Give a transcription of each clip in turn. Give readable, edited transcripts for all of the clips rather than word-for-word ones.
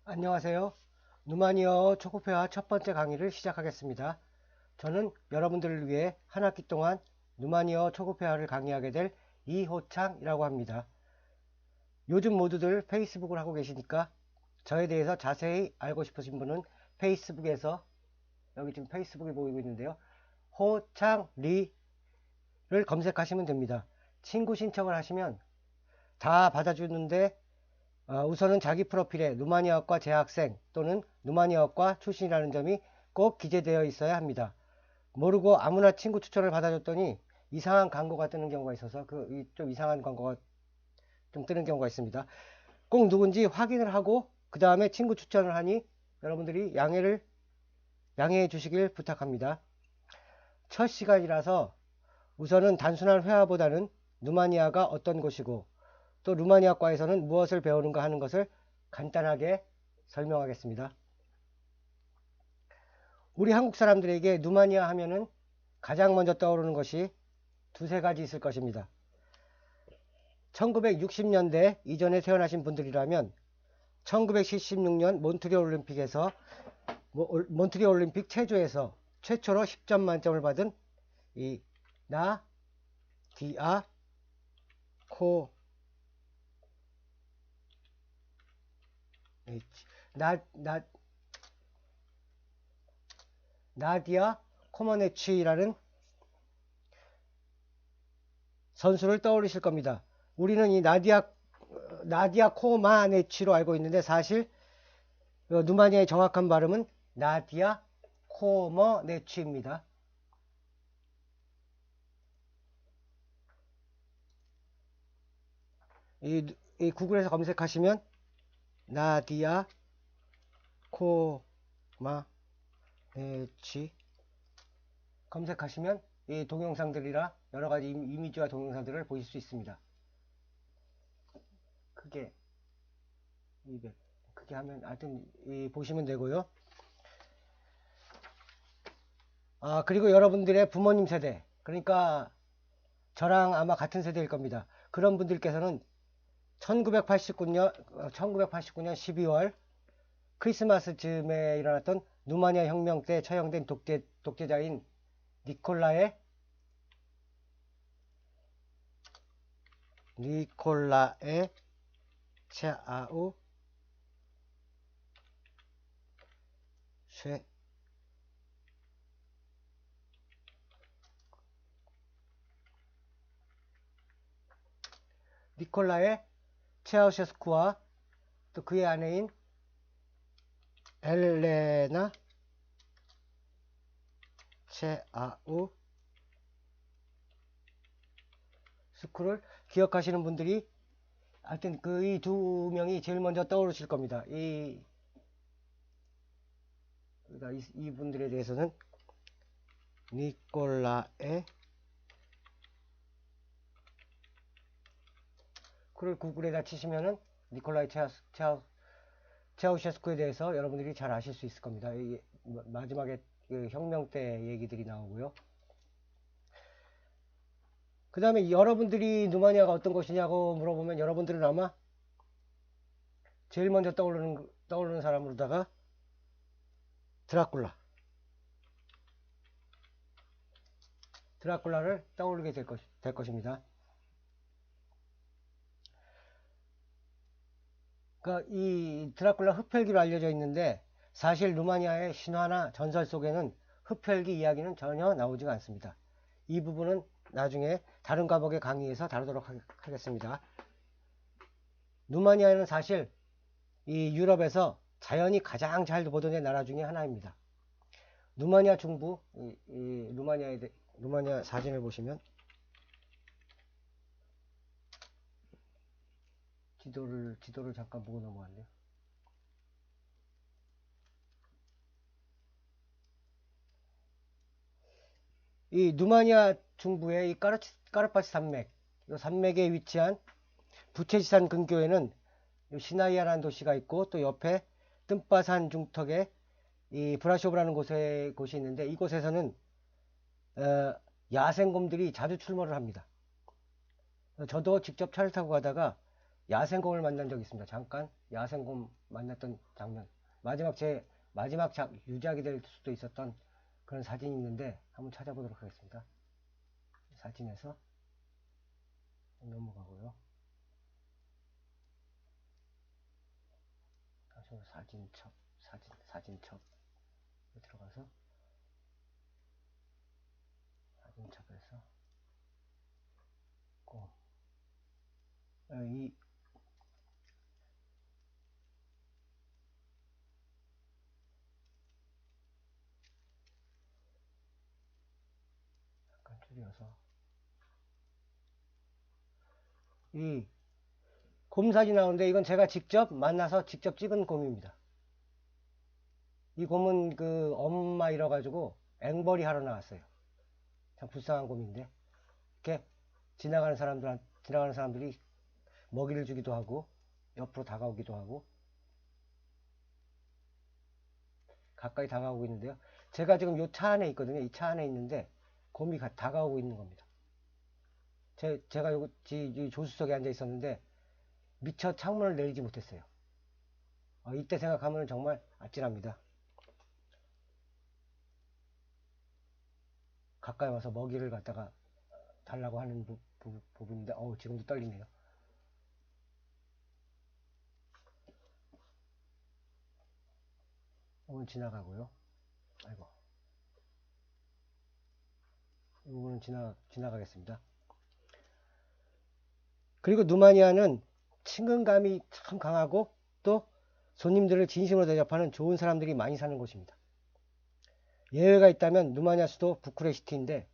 안녕하세요. 누마니어 초코페아 첫 번째 강의를 시작하겠습니다. 저는 여러분들을 위해 한 학기 동안 누마니어 초코페아를 강의하게 될 이호창이라고 합니다. 요즘 모두들 페이스북을 하고 계시니까 저에 대해서 자세히 알고 싶으신 분은 페이스북에서 여기 지금 페이스북이 보이고 있는데요. 호창리를 검색하시면 됩니다. 친구 신청을 하시면 다 받아주는데 우선은 자기 프로필에 루마니아어과 재학생 또는 루마니아어과 출신이라는 점이 꼭 기재되어 있어야 합니다. 모르고 아무나 친구 추천을 받아줬더니 이상한 광고가 뜨는 경우가 있어서 좀 이상한 광고가 좀 뜨는 경우가 있습니다. 꼭 누군지 확인을 하고 그 다음에 친구 추천을 하니 여러분들이 양해해 주시길 부탁합니다. 첫 시간이라서 우선은 단순한 회화보다는 루마니아가 어떤 곳이고 또 루마니아과에서는 무엇을 배우는가 하는 것을 간단하게 설명하겠습니다. 우리 한국 사람들에게 루마니아 하면은 가장 먼저 떠오르는 것이 두세 가지 있을 것입니다. 1960년대 이전에 태어나신 분들이라면 1976년 몬트리올 올림픽에서 몬트리올 올림픽 체조에서 최초로 10점 만점을 받은 이 나디아 코 나디아 코머네치라는 선수를 떠올리실 겁니다. 우리는 이 나디아 코마네치로 알고 있는데 사실 루마니아의 정확한 발음은 나디아 코머네치입니다. 이 구글에서 검색하시면 나디아 코마네치 검색하시면 이 동영상들이라 여러가지 이미지와 동영상들을 보실 수 있습니다. 크게 하면 하여튼 보시면 되고요. 그리고 여러분들의 부모님 세대, 그러니까 저랑 아마 같은 세대일 겁니다. 그런 분들께서는 1989년 12월 크리스마스 즈음에 일어났던 루마니아 혁명 때 처형된 독재자인 니콜라에 차우셰스쿠 니콜라의 체아우셰스쿠와 또 그의 아내인 엘레나 체아우스쿠를 기억하시는 분들이 하여튼 이 두 명이 제일 먼저 떠오르실 겁니다. 이분들에 대해서는 니콜라의 그걸 구글에다 치시면은 니콜라이 체아우셰스쿠에 대해서 여러분들이 잘 아실 수 있을 겁니다. 마지막에 혁명 때 얘기들이 나오고요. 그 다음에 여러분들이 루마니아가 어떤 곳이냐고 물어보면 여러분들은 아마 제일 먼저 떠오르는 사람으로다가 드라큘라를 떠올리게 될 것입니다. 그러니까 이 드라큘라 흡혈귀로 알려져 있는데 사실 루마니아의 신화나 전설 속에는 흡혈귀 이야기는 전혀 나오지가 않습니다. 이 부분은 나중에 다른 과목의 강의에서 다루도록 하겠습니다. 루마니아는 사실 이 유럽에서 자연이 가장 잘 보존된 나라 중에 하나입니다. 루마니아 중부, 루마니아 사진을 보시면 지도를 잠깐 보고 넘어갔네요. 이 루마니아 중부의 이 까르파치 산맥, 이 산맥에 위치한 부채지산 근교에는 시나이아라는 도시가 있고 또 옆에 뜸바산 중턱에 이 브라쇼브라는 곳이 있는데 이곳에서는 야생곰들이 자주 출몰을 합니다. 저도 직접 차를 타고 가다가 야생곰을 만난 적이 있습니다. 잠깐 야생곰 만났던 장면. 마지막 유작이 될 수도 있었던 그런 사진이 있는데 한번 찾아보도록 하겠습니다. 사진에서 넘어가고요. 다시 사진첩 들어가서 사진첩에서 이 약간 줄여서 이 곰 사진 나오는데 이건 제가 직접 만나서 직접 찍은 곰입니다. 이 곰은 그 엄마 잃어가지고 앵벌이 하러 나왔어요. 참 불쌍한 곰인데 이렇게 지나가는 사람들이 먹이를 주기도 하고 옆으로 다가오기도 하고 가까이 다가오고 있는데요. 제가 지금 이 차 안에 있거든요. 이 차 안에 있는데 곰이 다가오고 있는 겁니다. 제가 이 조수석에 앉아 있었는데 미처 창문을 내리지 못했어요. 이때 생각하면 정말 아찔합니다. 가까이 와서 먹이를 갖다가 달라고 하는 부분인데 지금도 떨리네요. 오늘 지나가고요. 아이고. 이 부분은 지나가겠습니다. 그리고 누마니아는 친근감이 참 강하고 또 손님들을 진심으로 대접하는 좋은 사람들이 많이 사는 곳입니다. 예외가 있다면 누마니아 수도 부쿠레슈티인데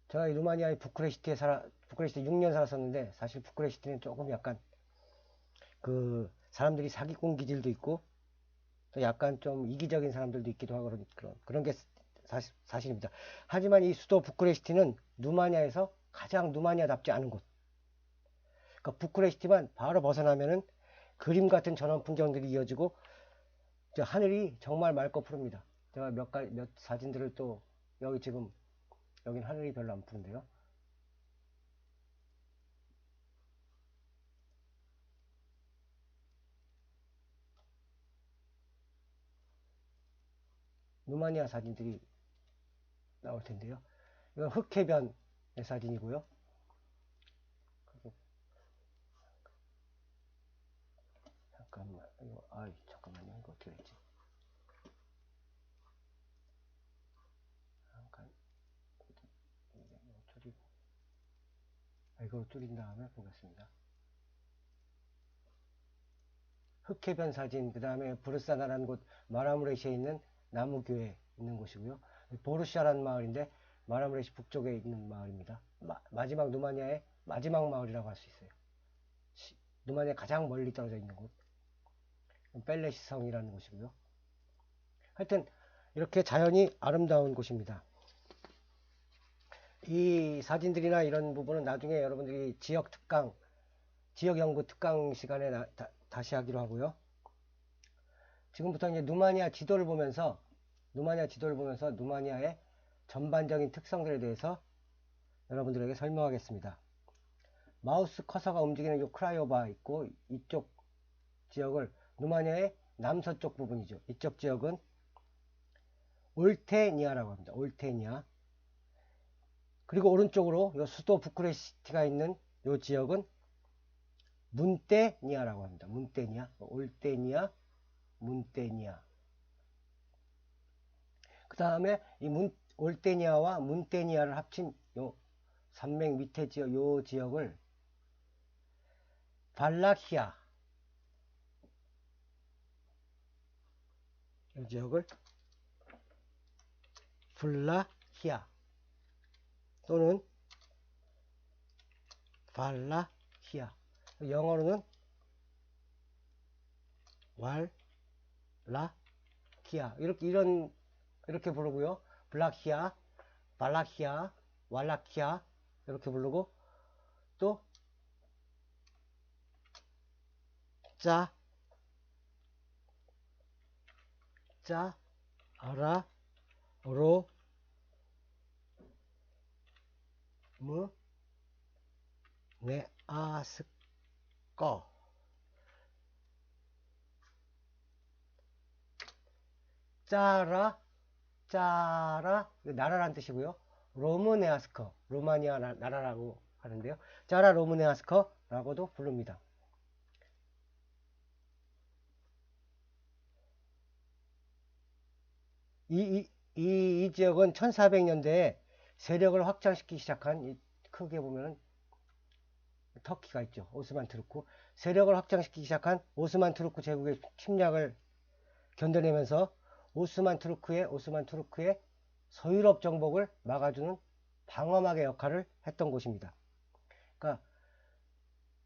제가 이 루마니아의 부쿠레슈티 6년 살았었는데 사실 부쿠레슈티는 조금 약간 그 사람들이 사기꾼 기질도 있고 또 약간 좀 이기적인 사람들도 있기도 하고 그런 게 사실입니다. 하지만 이 수도 부쿠레슈티는 루마니아에서 가장 루마니아답지 않은 곳. 그러니까 부쿠레슈티만 바로 벗어나면은 그림 같은 전원 풍경들이 이어지고 하늘이 정말 맑고 푸릅니다. 제가 몇 사진들을 또 여긴 하늘이 별로 안 푸른데요. 루마니아 사진들이 나올 텐데요. 이건 흑해변의 사진이고요. 잠깐만요. 이거 어떻게 했지? 잠깐 이거 줄인 다음에 보겠습니다. 흑해변 사진, 그 다음에 부르사나라는 곳, 마라무레시에 있는 나무교에 있는 곳이고요. 보르시아라는 마을인데 마라무레시 북쪽에 있는 마을입니다. 마지막 루마니아의 마지막 마을이라고 할 수 있어요. 루마니아 가장 멀리 떨어져 있는 곳, 벨레시 성이라는 곳이고요. 하여튼 이렇게 자연이 아름다운 곳입니다. 이 사진들이나 이런 부분은 나중에 여러분들이 지역 연구 특강 시간에 다시 하기로 하고요. 지금부터 이제 누마니아 지도를 보면서 누마니아의 전반적인 특성들에 대해서 여러분들에게 설명하겠습니다. 마우스 커서가 움직이는 이 크라이오바 있고 이쪽 지역을 누마니아의 남서쪽 부분이죠. 이쪽 지역은 올테니아라고 합니다. 올테니아. 그리고 오른쪽으로 이 수도 부쿠레슈티가 있는 이 지역은 문테니아라고 합니다. 문테니아, 올테니아, 문테니아. 그 다음에 이 올테니아와 문테니아를 합친 요 산맥 밑에 요 지역을 발라히아, 이 지역을 블라히아 또는 발라히아, 영어로는 왈라히아 이렇게 부르고요. 블라히아, 발라히아, 왈라히아 이렇게 부르고 또 아라, 로, 무, 루마니아스커. 짜라, 나라란 뜻이고요. 로무네아스커, 루마니아 나라라고 하는데요. 짜라 로무네아스커라고도 부릅니다. 이 지역은 1400년대에 세력을 확장시키기 시작한, 크게 보면은 터키가 있죠. 오스만 투르크. 세력을 확장시키기 시작한 오스만 투르크 제국의 침략을 견뎌내면서 오스만 투르크의 서유럽 정복을 막아주는 방어막의 역할을 했던 곳입니다. 그러니까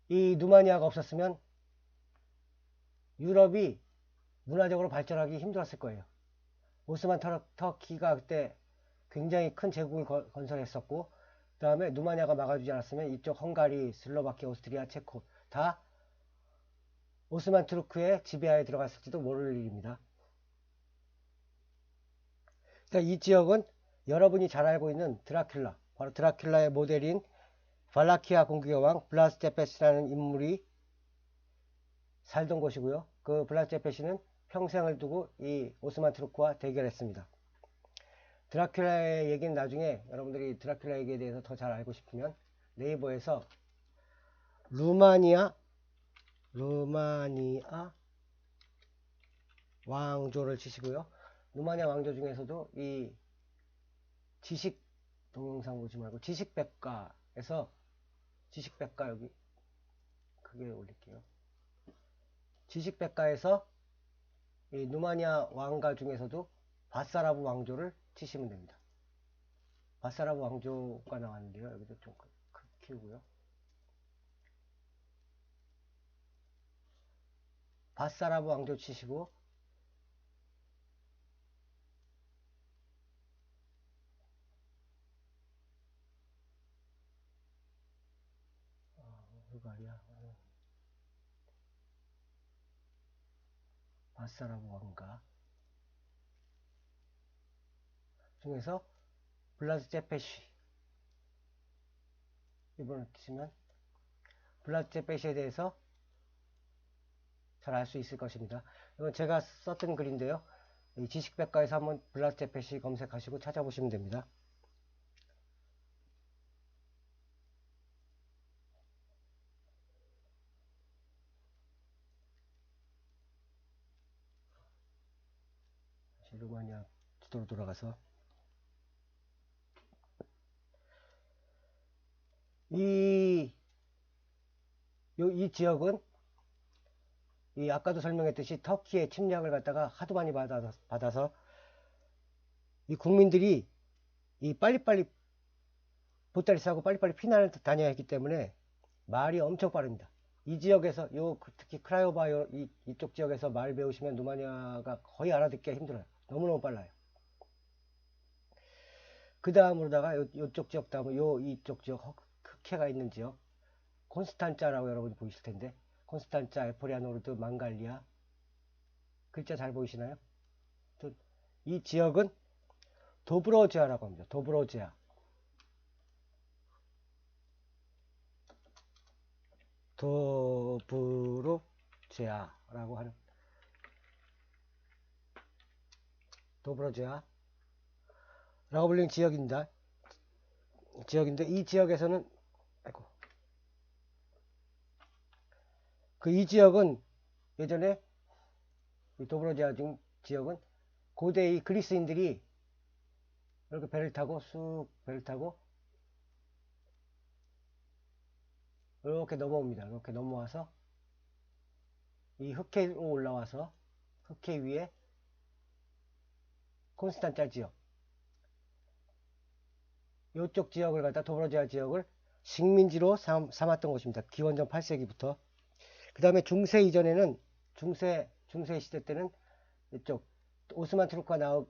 이 누마니아가 없었으면 유럽이 문화적으로 발전하기 힘들었을 거예요. 오스만 터키가 그때 굉장히 큰 제국을 건설했었고, 그 다음에 누마니아가 막아주지 않았으면 이쪽 헝가리, 슬로바키아, 오스트리아, 체코 다 오스만 투르크의 지배하에 들어갔을지도 모를 일입니다. 이 지역은 여러분이 잘 알고 있는 드라큘라, 바로 드라큘라의 모델인 발라키아 공국의 왕 블라스 제페시라는 인물이 살던 곳이고요. 그 블라스 제페시는 평생을 두고 이 오스만 투르크와 대결했습니다. 드라큘라의 얘기는 나중에 여러분들이 드라큘라 얘기에 대해서 더 잘 알고 싶으면 네이버에서 루마니아 왕조를 치시고요. 루마니아 왕조 중에서도 이 지식 동영상 보지 말고 지식백과에서 지식백과 여기 크게 올릴게요. 지식백과에서 이 루마니아 왕가 중에서도 바사라브 왕조를 치시면 됩니다. 바사라브 왕조가 나왔는데요. 여기도 좀 크게 키우고요. 바사라브 왕조 치시고 불가리아 바사라브 왕가 중에서 블라스 제페시 이번에 치면 블라스 제페시에 대해서 잘 알 수 있을 것입니다. 이건 제가 썼던 글인데요. 이 지식백과에서 한번 블라스 제페시 검색하시고 찾아보시면 됩니다. 루마니아 지도로 돌아가서 이 지역은 이 아까도 설명했듯이 터키의 침략을 갖다가 하도 많이 받아서 이 국민들이 이 빨리빨리 보따리 싸고 빨리빨리 피난을 다녀야 했기 때문에 말이 엄청 빠릅니다. 이 지역에서 특히 크라이오바 이쪽 지역에서 말 배우시면 루마니아가 거의 알아듣기가 힘들어요. 너무너무 빨라요. 그 다음으로다가 이쪽 지역 다음에 이쪽 지역 흑해가 있는 지역 콘스탄자라고 여러분이 보이실 텐데 콘스탄자, 에포리아노르드, 망갈리아 글자 잘 보이시나요? 이 지역은 도브로제아라고 합니다. 도브로제아라고 하는 도브로제아라고 불리는 지역인데 이 지역에서는 이 지역은 예전에 이 도브로제아 지역은 고대 이 그리스인들이 이렇게 배를 타고 이렇게 넘어옵니다. 이렇게 넘어와서 이 흑해로 올라와서 흑해 위에 콘스탄자 지역 이쪽 지역을 갖다 도브로제아 지역을 식민지로 삼았던 곳입니다. 기원전 8세기부터. 그 다음에 중세 이전에는 중세 시대 때는 이쪽 오스만 투르크가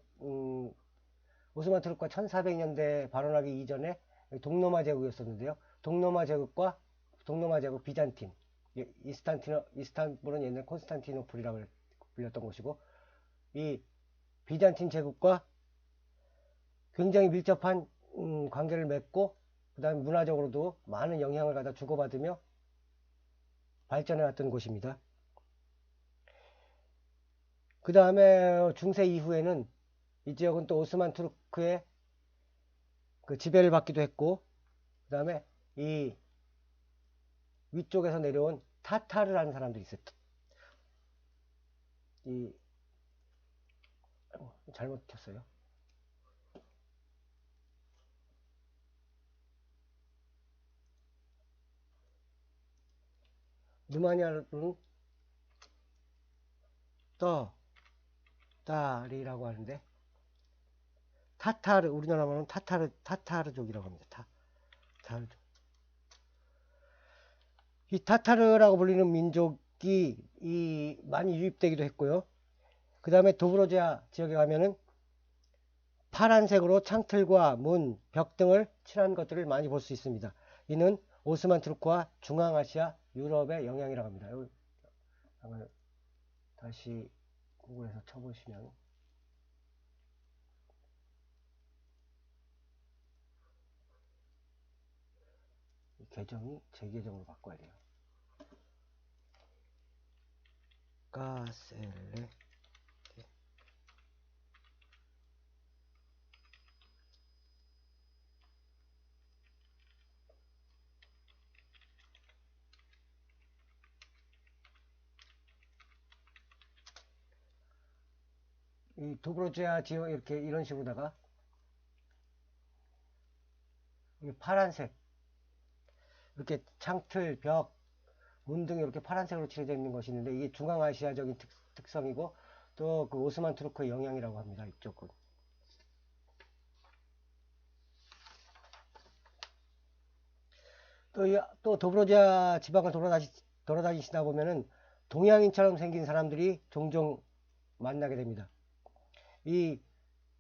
오스만 투르크가 1400년대 발원하기 이전에 동로마 제국이었었는데요. 동로마 제국 비잔틴 이스탄불은 옛날 콘스탄티노플이라고 불렸던 곳이고 이 비잔틴 제국과 굉장히 밀접한 관계를 맺고 그 다음에 문화적으로도 많은 영향을 갖다 주고받으며 발전해왔던 곳입니다. 그 다음에 중세 이후에는 이 지역은 또 오스만 투르크의 그 지배를 받기도 했고, 그 다음에 이 위쪽에서 내려온 타타르라는 사람들이 있어요. 잘못 켰어요. 누마니아는 떠다리라고 하는데, 타타르, 우리나라 말은 타타르족이라고 합니다. 타타르족. 이 타타르라고 불리는 민족이 많이 유입되기도 했고요. 그 다음에 도브로지아 지역에 가면은 파란색으로 창틀과 문, 벽 등을 칠한 것들을 많이 볼 수 있습니다. 이는 오스만 투르크와 중앙아시아, 유럽의 영향이라고 합니다. 여기 다시 구글에서 쳐보시면 이 계정이 제 계정으로 바꿔야 돼요. 까셀레 이 도브로지아 지역 이렇게 이런 식으로다가 파란색 이렇게 창틀, 벽, 문 등이 이렇게 파란색으로 칠해져 있는 것이 있는데 이게 중앙아시아적인 특성이고 또 그 오스만 투르크의 영향이라고 합니다. 이쪽은. 또 도브로지아 지방을 돌아다니시다 보면은 동양인처럼 생긴 사람들이 종종 만나게 됩니다. 이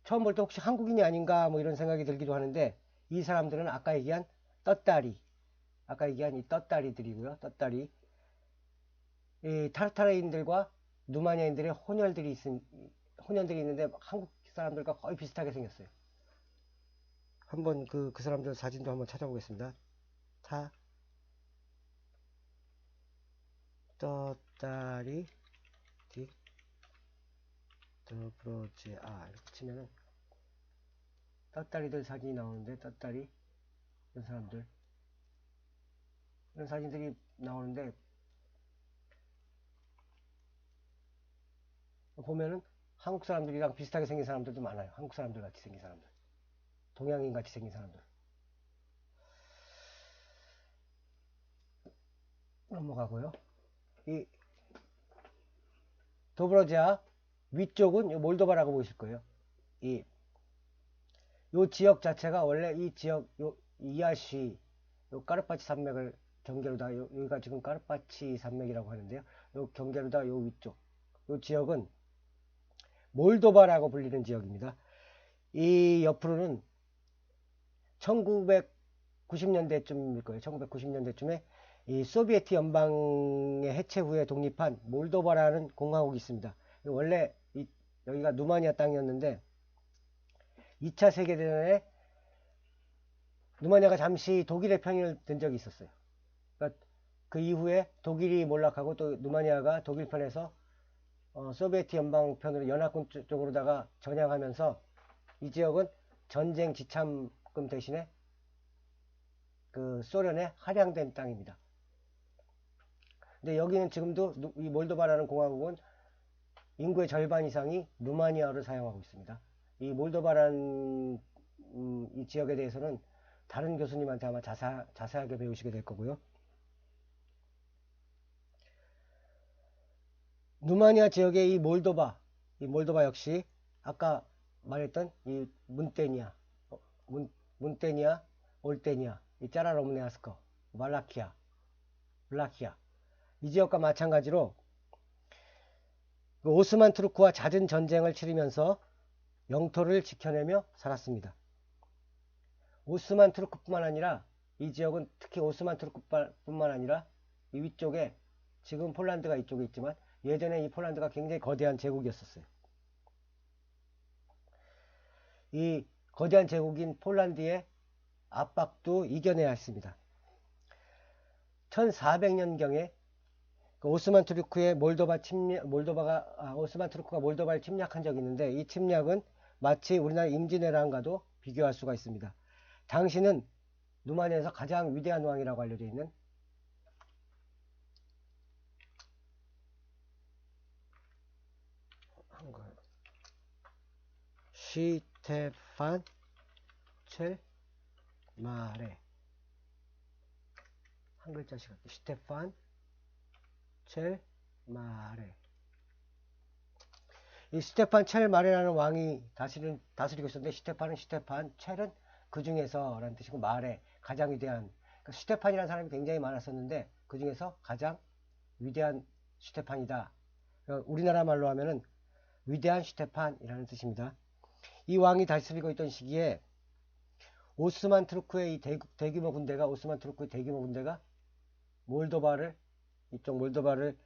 처음 볼 때 혹시 한국인이 아닌가 뭐 이런 생각이 들기도 하는데 이 사람들은 아까 얘기한 이 떳다리들이고요. 떳다리. 이 타르타르인들과 누마니아인들의 혼혈들이 있는데 한국 사람들과 거의 비슷하게 생겼어요. 한번 그 사람들 사진도 한번 찾아보겠습니다. 떳다리 도브로지아 이렇게 치면은 떳다리들 사진이 나오는데 떳다리 이런 사진들이 나오는데 보면은 한국 사람들이랑 비슷하게 생긴 사람들도 많아요. 한국 사람들 같이 생긴 사람들, 동양인 같이 생긴 사람들. 넘어가고요. 이 도브로지아 위쪽은 몰도바라고 보이실 거예요. 요 지역 자체가 원래 이 지역 이아시 까르파치 산맥을 경계로다 여기가 지금 까르파치 산맥이라고 하는데요. 요 경계로다 요 위쪽 요 지역은 몰도바라고 불리는 지역입니다. 이 옆으로는 1990년대쯤일 거예요. 1990년대쯤에 이 소비에트 연방의 해체 후에 독립한 몰도바라는 공화국이 있습니다. 원래 여기가 누마니아 땅이었는데 2차 세계대전에 누마니아가 잠시 독일의 편을 든 적이 있었어요. 그러니까 그 이후에 독일이 몰락하고 또 누마니아가 독일 편에서 소비에트 연방 편으로 연합군 쪽으로다가 전향하면서 이 지역은 전쟁 지참금 대신에 그 소련에 할양된 땅입니다. 근데 여기는 지금도 이 몰도바라는 공화국은 인구의 절반 이상이 루마니아어를 사용하고 있습니다. 이 몰도바라는 이 지역에 대해서는 다른 교수님한테 아마 자세하게 배우시게 될 거고요. 루마니아 지역의 이 몰도바 역시 아까 말했던 이 문테니아, 올테니아, 이 짜라로무네아스커, 말라키아, 블라키아 이 지역과 마찬가지로 그 오스만 투르크와 잦은 전쟁을 치르면서 영토를 지켜내며 살았습니다. 오스만 투르크뿐만 아니라 이 지역은 특히 오스만 투르크뿐만 아니라 이 위쪽에 지금 폴란드가 이쪽에 있지만 예전에 이 폴란드가 굉장히 거대한 제국이었었어요. 이 거대한 제국인 폴란드의 압박도 이겨내야 했습니다. 1400년경에 그 오스만 투르크의 오스만 투르크가 몰도바를 침략한 적이 있는데, 이 침략은 마치 우리나라 임진왜란과도 비교할 수가 있습니다. 당신은 누마니아에서 가장 위대한 왕이라고 알려져 있는 시테판 첼마레, 한 글자씩 할게요. 시테판 첼마레. 이 스테판 첼마레라는 왕이 다스리고 있었는데, 시테판, 첼은 그 중에서 라는 뜻이고, 마레, 가장 위대한. 그러니까 시테판이라는 사람이 굉장히 많았었는데, 그 중에서 가장 위대한 시테판이다. 그러니까 우리나라 말로 하면은 위대한 시테판이라는 뜻입니다. 이 왕이 다스리고 있던 시기에 오스만 투르크의 이 대규모 군대가, 오스만 투르크의 대규모 군대가 이쪽 몰도바를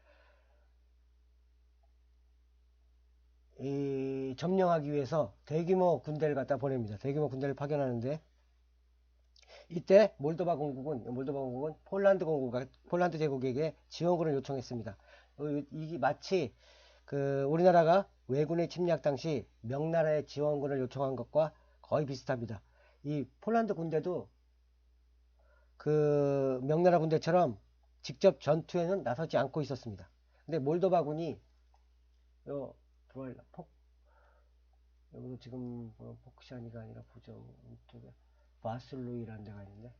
점령하기 위해서 대규모 군대를 갖다 보냅니다. 대규모 군대를 파견하는데, 이때 몰도바 공국은 폴란드 제국에게 지원군을 요청했습니다. 이게 마치 우리나라가 왜군의 침략 당시 명나라의 지원군을 요청한 것과 거의 비슷합니다. 이 폴란드 군대도 그 명나라 군대처럼 직접 전투에는 나서지 않고 있었습니다. 근데 몰도바군이 여기도 지금 포크샤니가 아니라 부정 이쪽에 바슬로이라는 데가 있는데,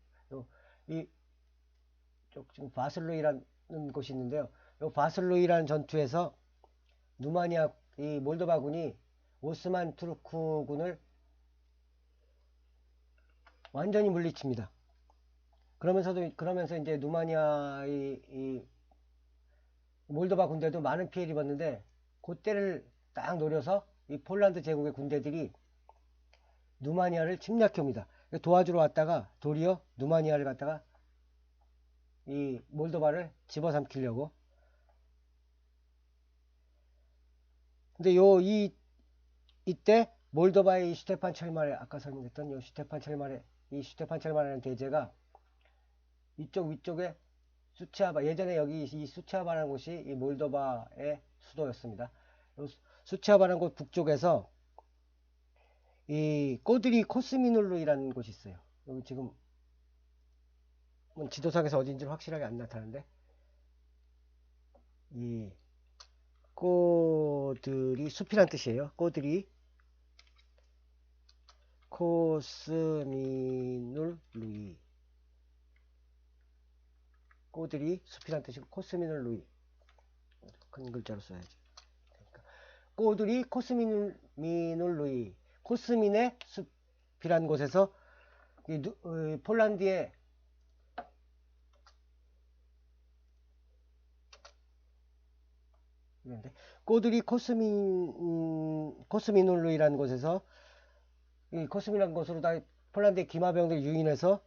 이쪽 지금 바슬로이라는 곳이 있는데요. 이 바슬로이라는 전투에서 누마니아 이 몰도바군이 오스만 투르크군을 완전히 물리칩니다. 그러면서 이제 누마니아 이 몰도바 군대도 많은 피해를 입었는데, 그때를 딱 노려서 이 폴란드 제국의 군대들이 누마니아를 침략해 옵니다. 도와주러 왔다가 도리어 누마니아를 갖다가 이 몰도바를 집어삼키려고. 근데 이때 몰도바의 슈테판 첼마레, 아까 설명했던 이 슈테판 첼마레라는 대제가 이쪽 위쪽에 수치아바, 예전에 여기 이 수치아바라는 곳이 이 몰도바의 수도였습니다. 수치아바라는 곳 북쪽에서 이 꼬드리 코스미놀루이라는 곳이 있어요. 여기 지금 지도상에서 어딘지 확실하게 안 나타나는데, 이 꼬드리 숲이란 뜻이에요. 꼬드리 코스미놀루이, 꼬드리 숲이란 뜻이고 코스미놀루이, 큰 글자로 써야지. 꼬드리 코스미놀루이, 코스민의 숲이란 곳에서 폴란드의 꼬드리 코스미놀루이라는 곳에서, 이 코스미라는 곳으로 다 폴란드의 기마병들 유인해서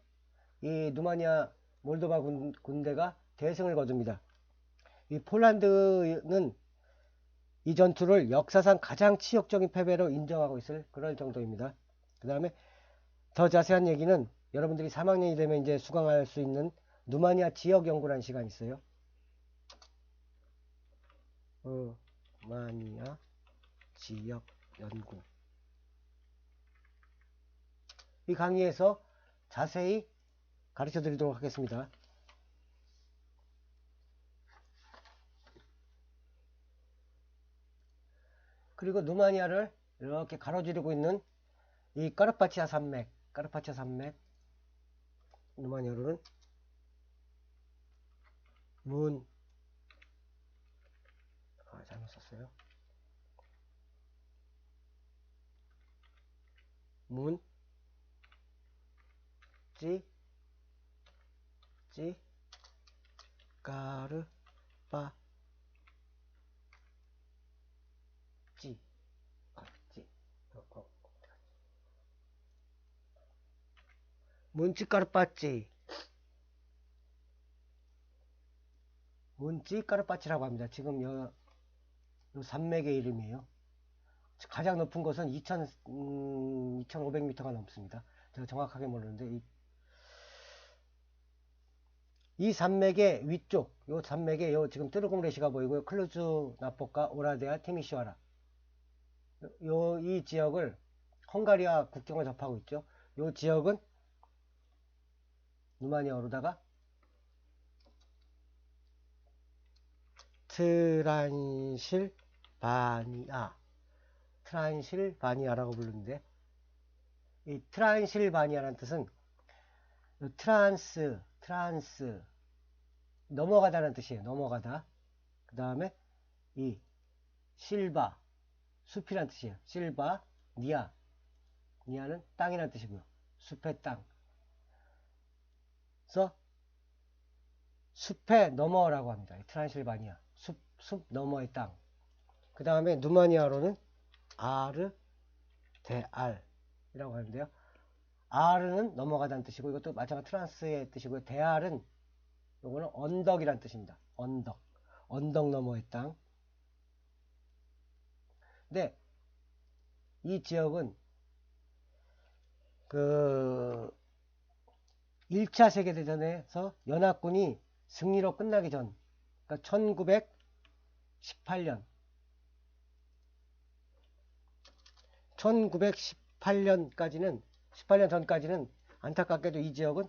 이 누마니아 몰도바 군대가 대승을 거둡니다. 이 폴란드는 이 전투를 역사상 가장 치욕적인 패배로 인정하고 있을 그럴 정도입니다. 그 다음에 더 자세한 얘기는 여러분들이 3학년이 되면 이제 수강할 수 있는 누마니아 지역 연구라는 시간이 있어요. 누마니아 지역 연구. 이 강의에서 자세히 가르쳐 드리도록 하겠습니다. 그리고 누마니아를 이렇게 가로지르고 있는 이 까르파치아 산맥, 누마니아로는 잘못 썼어요. 까르파 문찌까르파치라고 합니다. 지금 요 산맥의 이름이에요. 가장 높은 곳은 2500m가 넘습니다. 제가 정확하게 모르는데 이 산맥의 위쪽, 요 산맥에 요 지금 뜨르공레시가 보이고요. 클루즈 나포카, 오라데아, 티미시와라. 이 지역을 헝가리와 국경을 접하고 있죠. 요 지역은 루마니아어로다가 트란실바니아라고 부르는데, 이 트란실바니아라는 뜻은 트란스 넘어가다라는 뜻이에요. 넘어가다. 그 다음에 이 실바 숲이란 뜻이에요. 실바 니아는 땅이란 뜻이고요. 숲의 땅. 그래서 숲의 너머라고 합니다. 트란실바니아 숲 너머의 땅. 그 다음에 루마니아로는 아르 데알이라고 하는데요. 아르는 넘어가다는 뜻이고, 이것도 마찬가지 트란스의 뜻이고요. 데알은 요거는 언덕이란 뜻입니다. 언덕 너머의 땅. 근데 이 지역은 그 1차 세계대전에서 연합군이 승리로 끝나기 전, 그러니까 1918년까지는 18년 전까지는 안타깝게도 이 지역은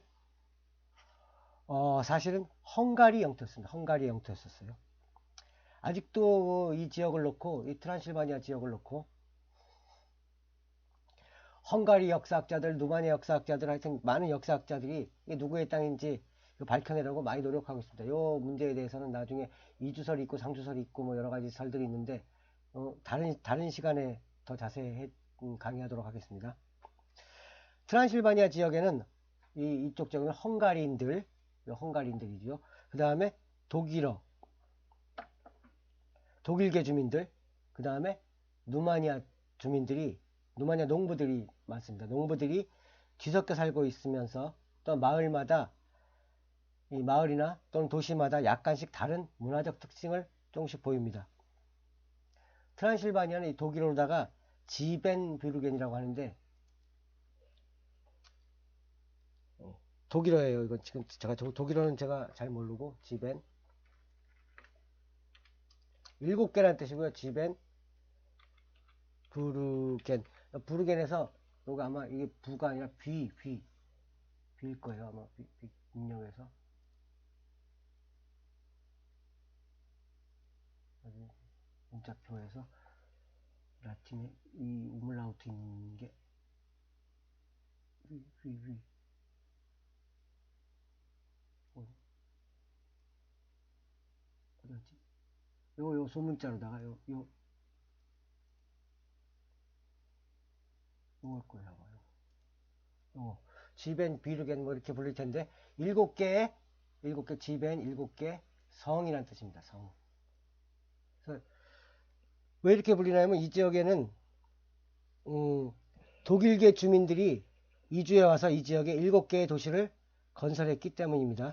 사실은 헝가리 영토였습니다. 헝가리 영토였었어요. 아직도 이 지역을 놓고, 이 트란실바니아 지역을 놓고 헝가리 역사학자들, 루마니아 역사학자들, 하여튼 많은 역사학자들이 이게 누구의 땅인지 밝혀내려고 많이 노력하고 있습니다. 이 문제에 대해서는 나중에 2주설이 있고 3주설이 있고 뭐 여러 가지 설들이 있는데 다른 시간에 더 자세히 강의하도록 하겠습니다. 트란실바니아 지역에는 이쪽 지역은 헝가리인들이죠. 그 다음에 독일계 주민들, 그 다음에 루마니아 농부들이 많습니다. 농부들이 뒤섞여 살고 있으면서 또 마을마다, 이 마을이나 또는 도시마다 약간씩 다른 문화적 특징을 조금씩 보입니다. 트란실바니아는 이 독일어로다가 지벤뷰르겐이라고 하는데, 독일어예요. 이건 지금 독일어는 제가 잘 모르고, 지벤 7개라는 뜻이고요. 지벤 부르겐에서 요거 아마 이게 부가 아니라 비일 거예요. 아마 인용해서 문자표에서 라틴에 이 우물라우트 있는 게 어디였지? 요 소문자로다가 요걸 거예요. 요 지벤 비르겐 뭐 이렇게 불릴 텐데, 7개 지벤 7개 성이란 뜻입니다. 성. 그래서 왜 이렇게 불리냐면 이 지역에는 독일계 주민들이 이주해 와서 이 지역에 7개의 도시를 건설했기 때문입니다.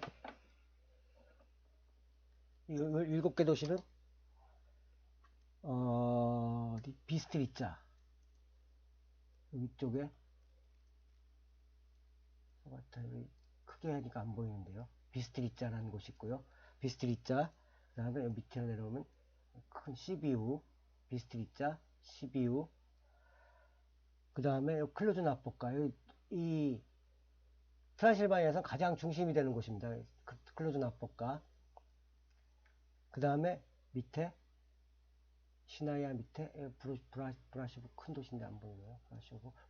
이 7개 도시는 비스트리짜 위쪽에 크게 하니까 안 보이는데요. 비스트리짜라는 곳이 있고요. 비스트리짜, 그 다음에 밑으로 내려오면 큰 시비우, 비스트리짜, 시비우, 그 다음에 클루즈 나포카, 이 트란실바니아에서 가장 중심이 되는 곳입니다. 클루즈 나포카. 그 다음에 밑에 시나이아 밑에 브라시오브 큰 도시인데 안 보이네요.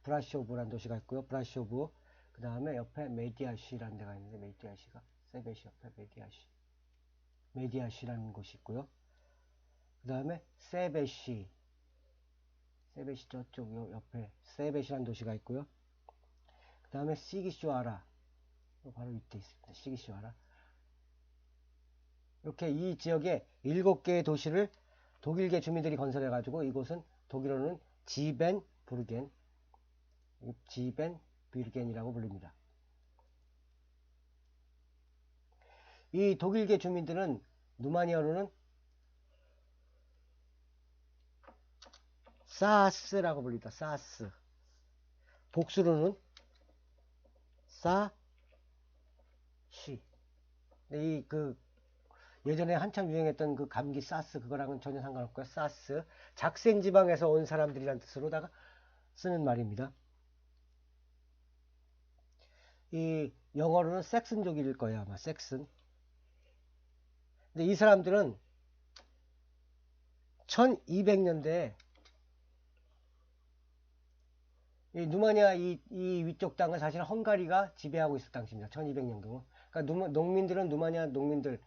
브라시오브라는 도시가 있고요. 브라시오브. 그 다음에 옆에 메디아시라는 데가 있는데, 메디아시가 세베시 옆에 메디아시라는 곳이 있고요. 그 다음에 세베시 저쪽 옆에 세베시라는 도시가 있고요. 그 다음에 시기슈아라 바로 밑에 있습니다. 시기슈아라. 이렇게 이 지역에 7개의 도시를 독일계 주민들이 건설해 가지고, 이곳은 독일어는 지벤뷰르겐이라고 불립니다. 이 독일계 주민들은 루마니아로는 사스라고 불립니다. 사스. 복수로는 사시. 근데 예전에 한참 유행했던 그 감기 사스 그거랑은 전혀 상관없고요. 사스 작센 지방에서 온 사람들이란 뜻으로다가 쓰는 말입니다. 이 영어로는 섹슨족일 거예요, 아마 섹슨. 근데 이 사람들은 1200년대에 이 누마니아 이 위쪽 땅은 사실 헝가리가 지배하고 있을 당시입니다. 1200년경. 그러니까 농민들은 누마니아 농민들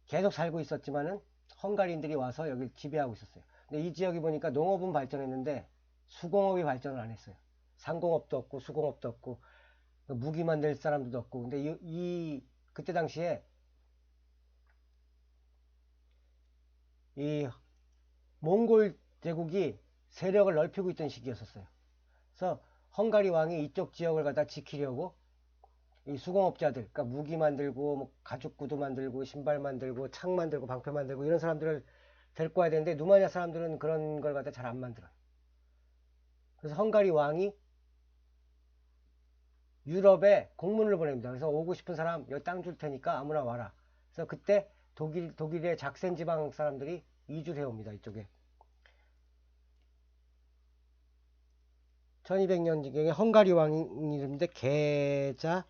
계속 살고 있었지만은 헝가리인들이 와서 여기 지배하고 있었어요. 근데 이 지역이 보니까 농업은 발전했는데 수공업이 발전을 안 했어요. 상공업도 없고 수공업도 없고 무기 만들 사람들도 없고. 근데 그때 당시에 이 몽골 제국이 세력을 넓히고 있던 시기였었어요. 그래서 헝가리 왕이 이쪽 지역을 갖다 지키려고 이 수공업자들, 그러니까 무기 만들고 뭐 가죽 구두 만들고 신발 만들고 창 만들고 방패 만들고 이런 사람들을 데리고 와야 되는데 누마니아 사람들은 그런 걸 갖다 잘 안 만들어요. 그래서 헝가리 왕이 유럽에 공문을 보냅니다. 그래서 오고 싶은 사람 여기 땅 줄 테니까 아무나 와라. 그래서 그때 독일의 작센 지방 사람들이 이주를 해옵니다. 이쪽에 1200년경에 헝가리 왕이 이름인데 계자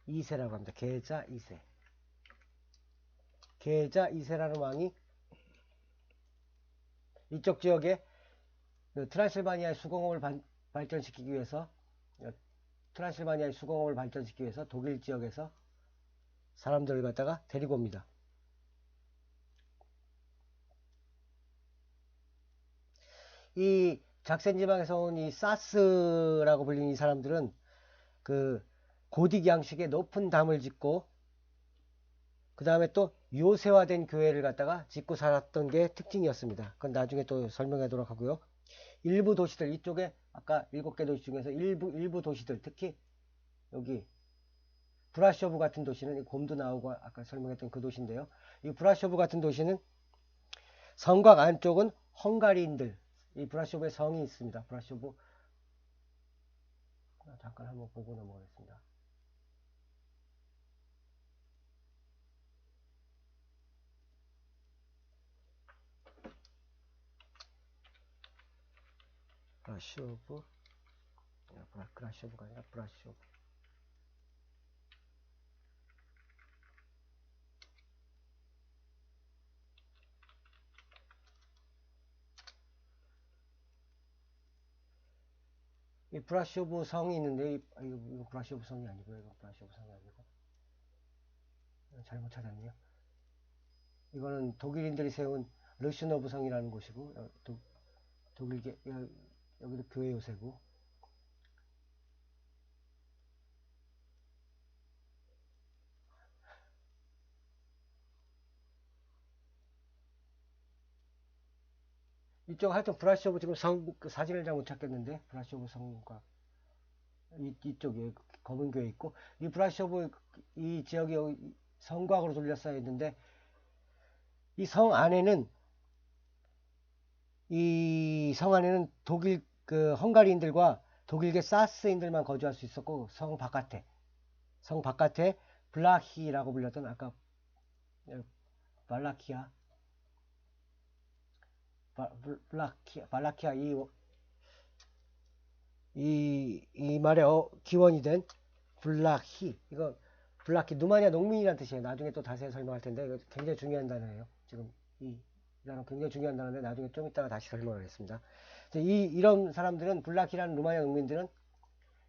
2세라고 합니다. 계자 2세. 계자 2세라는 왕이 이쪽 지역에 트란실바니아의 수공업을 발전시키기 위해서 독일 지역에서 사람들을 갖다가 데리고 옵니다. 이 작센 지방에서 온 이 사스라고 불리는 이 사람들은 그 고딕 양식의 높은 담을 짓고 그 다음에 또 요새화된 교회를 갖다가 짓고 살았던 게 특징이었습니다. 그건 나중에 또 설명하도록 하고요. 일부 도시들 이쪽에 아까 7개 도시 중에서 일부 도시들 특히 여기 브라쇼브 같은 도시는 곰도 나오고 아까 설명했던 그 도시인데요. 이 브라쇼브 같은 도시는 성곽 안쪽은 헝가리인들 이 브라쇼브에 성이 있습니다. 브라쇼브 잠깐 한번 보고 넘어가겠습니다. 브라쇼브가 아니라 브라쇼브. 이 브라쇼브 성이 있는데 이거 브라쇼브 성이 아니고요. 이거 브라쇼브 성이 아니고 잘못 찾았네요. 이거는 독일인들이 세운 르슈노브 성이라는 곳이고 독일계 여기도 교회 요새고 이쪽 하여튼 브라쇼브 지금 그 사진을 잘 못 찾겠는데 브라쇼브 성과 이쪽에 검은 교회 있고 이 브라쇼브 이 지역이 성곽으로 둘러싸여 있는데 이 성 안에는 독일 헝가리인들과 독일계 사스인들만 거주할 수 있었고 성 바깥에 블라히라고 불렸던 아까 발라키아 이 말의 기원이 된 블라히 이거 블라히 누마니아 농민이라는 뜻이에요. 나중에 또 자세히 설명할 텐데 이거 굉장히 중요한 단어예요. 지금 이 단어 굉장히 중요한 단어인데 나중에 좀 이따가 다시 설명하겠습니다. 이런 사람들은 블라히라는 누마니아 농민들은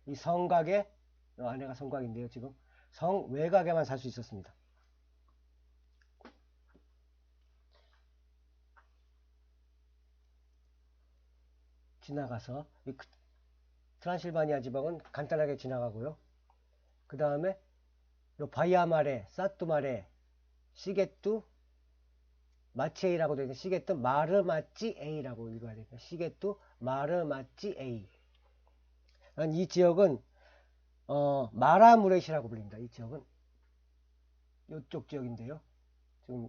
이 성곽에 안에가 성곽인데요. 지금 성 외곽에만 살 수 있었습니다. 지나가서 트란실바니아 지방은 간단하게 지나가고요. 그 다음에 바이아마레, 사뚜마레, 시게뚜 마치에이라고 되어 있는 시게뚜 마르마찌에이라고 읽어야 됩니다. 시게뚜 마르마찌에이. 이 지역은 마라무렛이라고 불립니다. 이 지역은 이쪽 지역인데요. 지금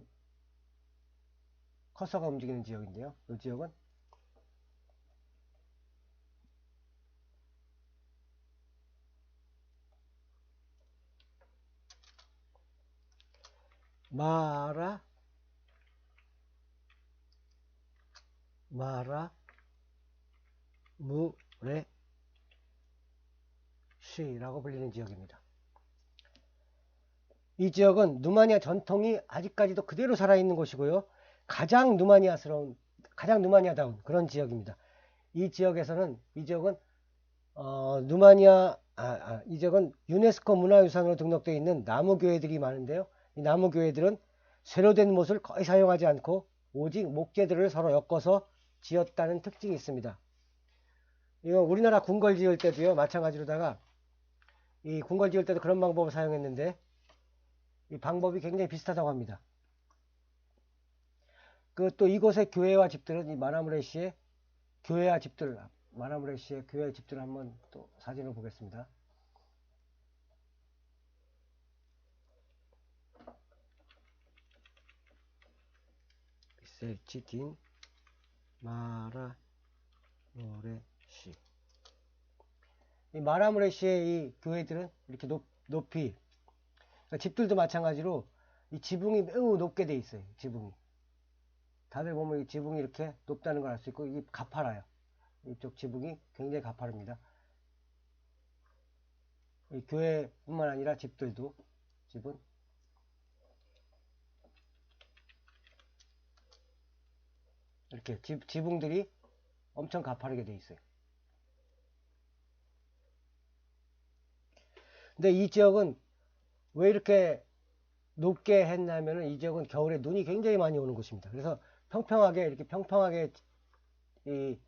커서가 움직이는 지역인데요. 이 지역은 마라 무레시라고 불리는 지역입니다. 이 지역은 누마니아 전통이 아직까지도 그대로 살아있는 곳이고요. 가장 누마니아다운 그런 지역입니다. 이 지역은 이 지역은 유네스코 문화유산으로 등록되어 있는 나무교회들이 많은데요. 이 나무교회들은 쇠로 된 못을 거의 사용하지 않고 오직 목재들을 서로 엮어서 지었다는 특징이 있습니다. 이거 우리나라 궁궐 지을 때도요, 마찬가지로다가 이 궁궐 지을 때도 그런 방법을 사용했는데 이 방법이 굉장히 비슷하다고 합니다. 그 또 이곳의 교회와 집들은 이 마나무레시의 교회와 집들을 한번 또 사진을 보겠습니다. 셀치딘 마라무레시. 이 마라무레시의 이 교회들은 이렇게 높이, 그러니까 집들도 마찬가지로 이 지붕이 매우 높게 돼 있어요. 지붕이. 다들 보면 이 지붕이 이렇게 높다는 걸 알 수 있고, 이게 가파라요. 이쪽 지붕이 굉장히 가파릅니다. 이 교회뿐만 아니라 집은 이렇게 지붕들이 엄청 가파르게 돼 있어요. 근데 이 지역은 왜 이렇게 높게 했냐면은 이 지역은 겨울에 눈이 굉장히 많이 오는 곳입니다. 그래서 이렇게 평평하게 이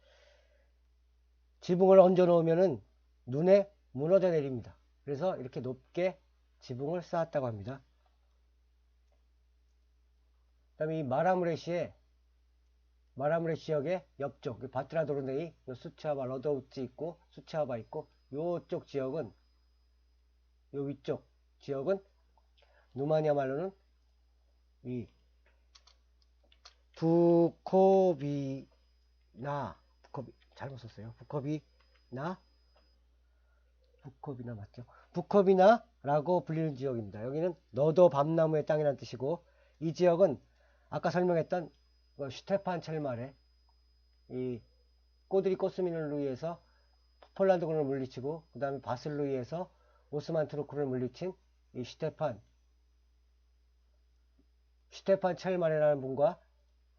지붕을 얹어 놓으면은 눈에 무너져 내립니다. 그래서 이렇게 높게 지붕을 쌓았다고 합니다. 그 다음에 이 마라무레 지역의 옆쪽 바트라도르네이, 수치아바 러더우츠 있고 수치아바 있고 요쪽 지역은, 요 위쪽 지역은 누마니아 말로는 이 잘못 썼어요. 부코비나 맞죠? 부코비나라고 불리는 지역입니다. 여기는 너도 밤나무의 땅이라는 뜻이고, 이 지역은 아까 설명했던 슈테판 첼말의 이 꼬드리 코스민을 의해서 폴란드군을 물리치고, 그 다음에 바슬로 의해서 오스만 투르크를 물리친 이 슈테판 첼말이라는 분과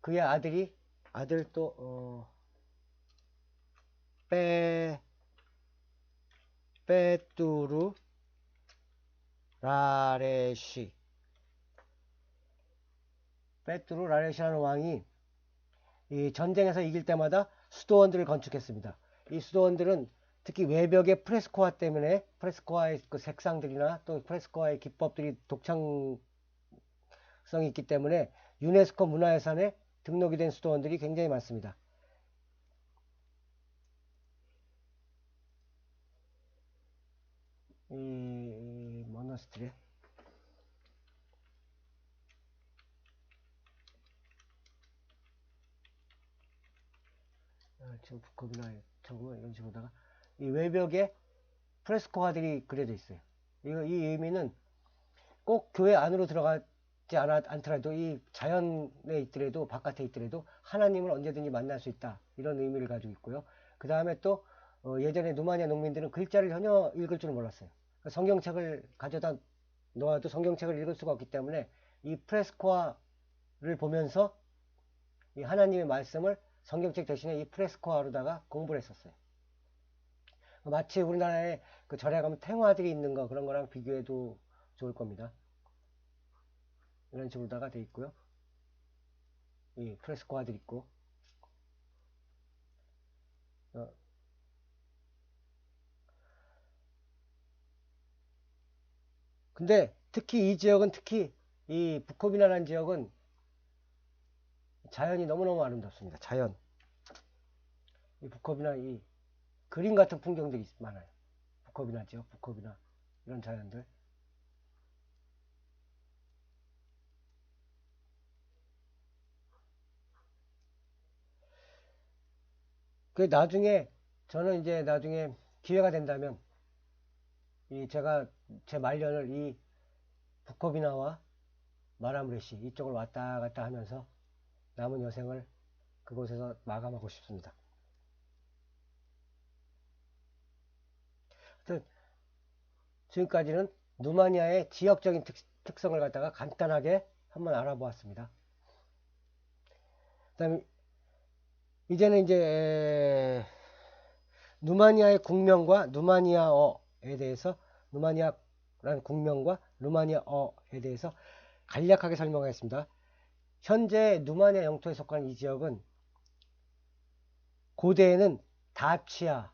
그의 아들 또 빼뚜루 라레시라는 왕이 이 전쟁에서 이길 때마다 수도원들을 건축했습니다. 이 수도원들은 특히 외벽의 프레스코화 때문에, 프레스코화의 그 색상들이나 또 프레스코화의 기법들이 독창성이 있기 때문에 유네스코 문화유산에 등록이 된 수도원들이 굉장히 많습니다. 이 모나스트리 지금 부코비나 적으면 이런 식으로다가 이 외벽에 프레스코화들이 그려져 있어요. 이 의미는 꼭 교회 안으로 들어가지 않더라도 이 자연에 있더라도, 바깥에 있더라도 하나님을 언제든지 만날 수 있다, 이런 의미를 가지고 있고요. 그 다음에 또 예전에 누마니아 농민들은 글자를 전혀 읽을 줄 몰랐어요. 성경책을 가져다 놓아도 성경책을 읽을 수가 없기 때문에 이 프레스코화를 보면서 이 하나님의 말씀을 성경책 대신에 이 프레스코화로다가 공부를 했었어요. 마치 우리나라에 그 절에 가면 탱화들이 있는 거, 그런 거랑 비교해도 좋을 겁니다. 이런 식으로다가 돼 있고요. 이 프레스코화들 있고, 근데 특히 이 지역은, 특히 이 부코비나라는 지역은 자연이 너무너무 아름답습니다. 자연. 이 부코비나 이 그림 같은 풍경들이 많아요. 부코비나 지역, 부코비나 이런 자연들. 그 저는 이제 나중에 기회가 된다면 제가 제 말년을 이 부코비나와 마라무레시 이쪽을 왔다 갔다 하면서 남은 여생을 그곳에서 마감하고 싶습니다. 하여튼 지금까지는 누마니아의 지역적인 특성을 갖다가 간단하게 한번 알아보았습니다. 그 다음에 이제는 이제 누마니아의 국명과 누마니아어에 대해서, 누마니아라는 국명과 루마니아어에 대해서 간략하게 설명하겠습니다. 현재 누마니아 영토에 속한 이 지역은 고대에는 다치아,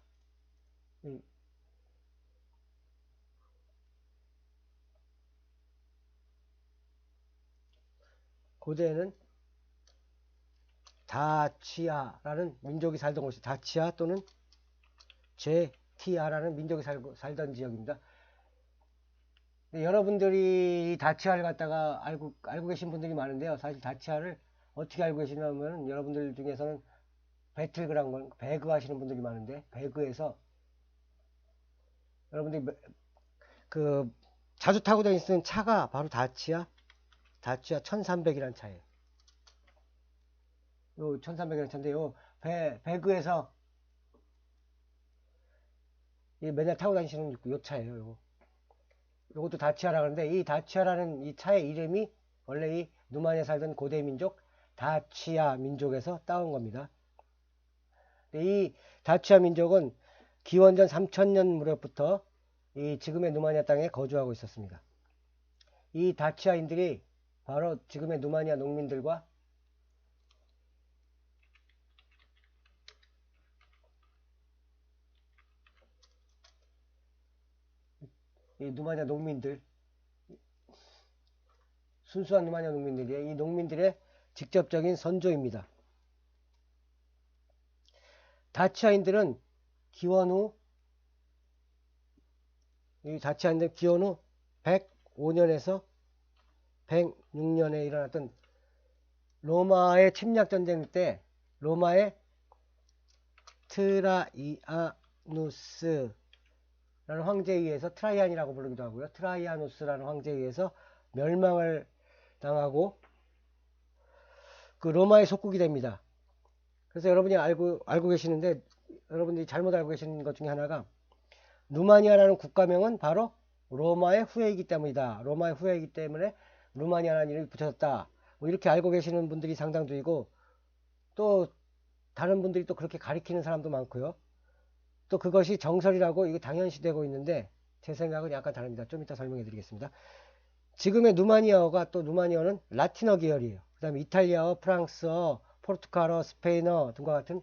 고대에는 다치아라는 민족이 살던 곳이, 다치아 또는 제티아라는 민족이 살던 지역입니다. 여러분들이 다치아를 갖다가 알고 계신 분들이 많은데요. 사실 다치아를 어떻게 알고 계시냐면, 여러분들 중에서는 배틀그라운드, 배그 하시는 분들이 많은데, 배그에서 여러분들이 그 자주 타고 다니는 차가 바로 다치아 1300이라는 차예요. 요 1300이라는 차인데, 요 배그에서 맨날 타고 다니시는 요 차예요. 요것도 다치아라 그러는데, 이 다치아라는 이 차의 이름이 원래 이 누마니아에 살던 고대 민족 다치아 민족에서 따온 겁니다. 이 다치아 민족은 기원전 3000년 무렵부터 이 지금의 누마니아 땅에 거주하고 있었습니다. 이 다치아인들이 바로 지금의 누마니아 농민들과 이 누마니아 농민들, 순수한 누마니아 농민들이에요. 이 농민들의 직접적인 선조입니다. 다치아인들은 기원 후, 이 다치아인들 기원 후 105년에서 106년에 일어났던 로마의 침략 전쟁 때 로마의 트라이아누스라는 황제에 의해서, 트라이안이라고 부르기도 하고요, 트라이아누스라는 황제에 의해서 멸망을 당하고 그 로마의 속국이 됩니다. 그래서 여러분이 알고 계시는데, 여러분들이 잘못 알고 계시는 것 중에 하나가, 루마니아라는 국가명은 바로 로마의 후예이기 때문이다. 로마의 후예이기 때문에 루마니아라는 이름이 붙여졌다. 뭐 이렇게 알고 계시는 분들이 상당수이고, 또 다른 분들이 또 그렇게 가리키는 사람도 많고요. 또 그것이 정설이라고 이게 당연시되고 있는데, 제 생각은 약간 다릅니다. 좀 이따 설명해 드리겠습니다. 지금의 누마니아어가, 또 누마니아어는 라틴어 계열이에요. 그 다음에 이탈리아어, 프랑스어, 포르투갈어, 스페인어 등과 같은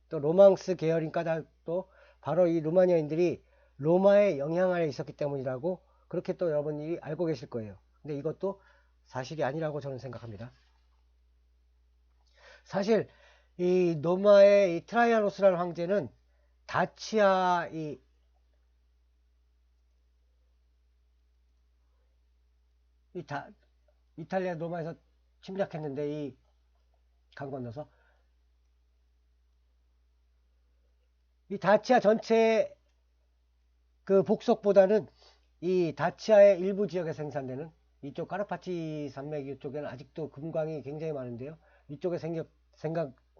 또 로망스 계열인 까닭도 바로 이 루마니아인들이 로마의 영향 아래 있었기 때문이라고, 그렇게 또 여러분이 알고 계실 거예요. 근데 이것도 사실이 아니라고 저는 생각합니다. 사실 이 로마의 이 트라이아노스라는 황제는 다치아 이탈리아 로마에서 침략했는데, 이 강 건너서 이 다치아 전체 그 복속보다는 이 다치아의 일부 지역에 생산되는 이쪽 카르파치 산맥 이쪽에는 아직도 금광이 굉장히 많은데요. 이쪽에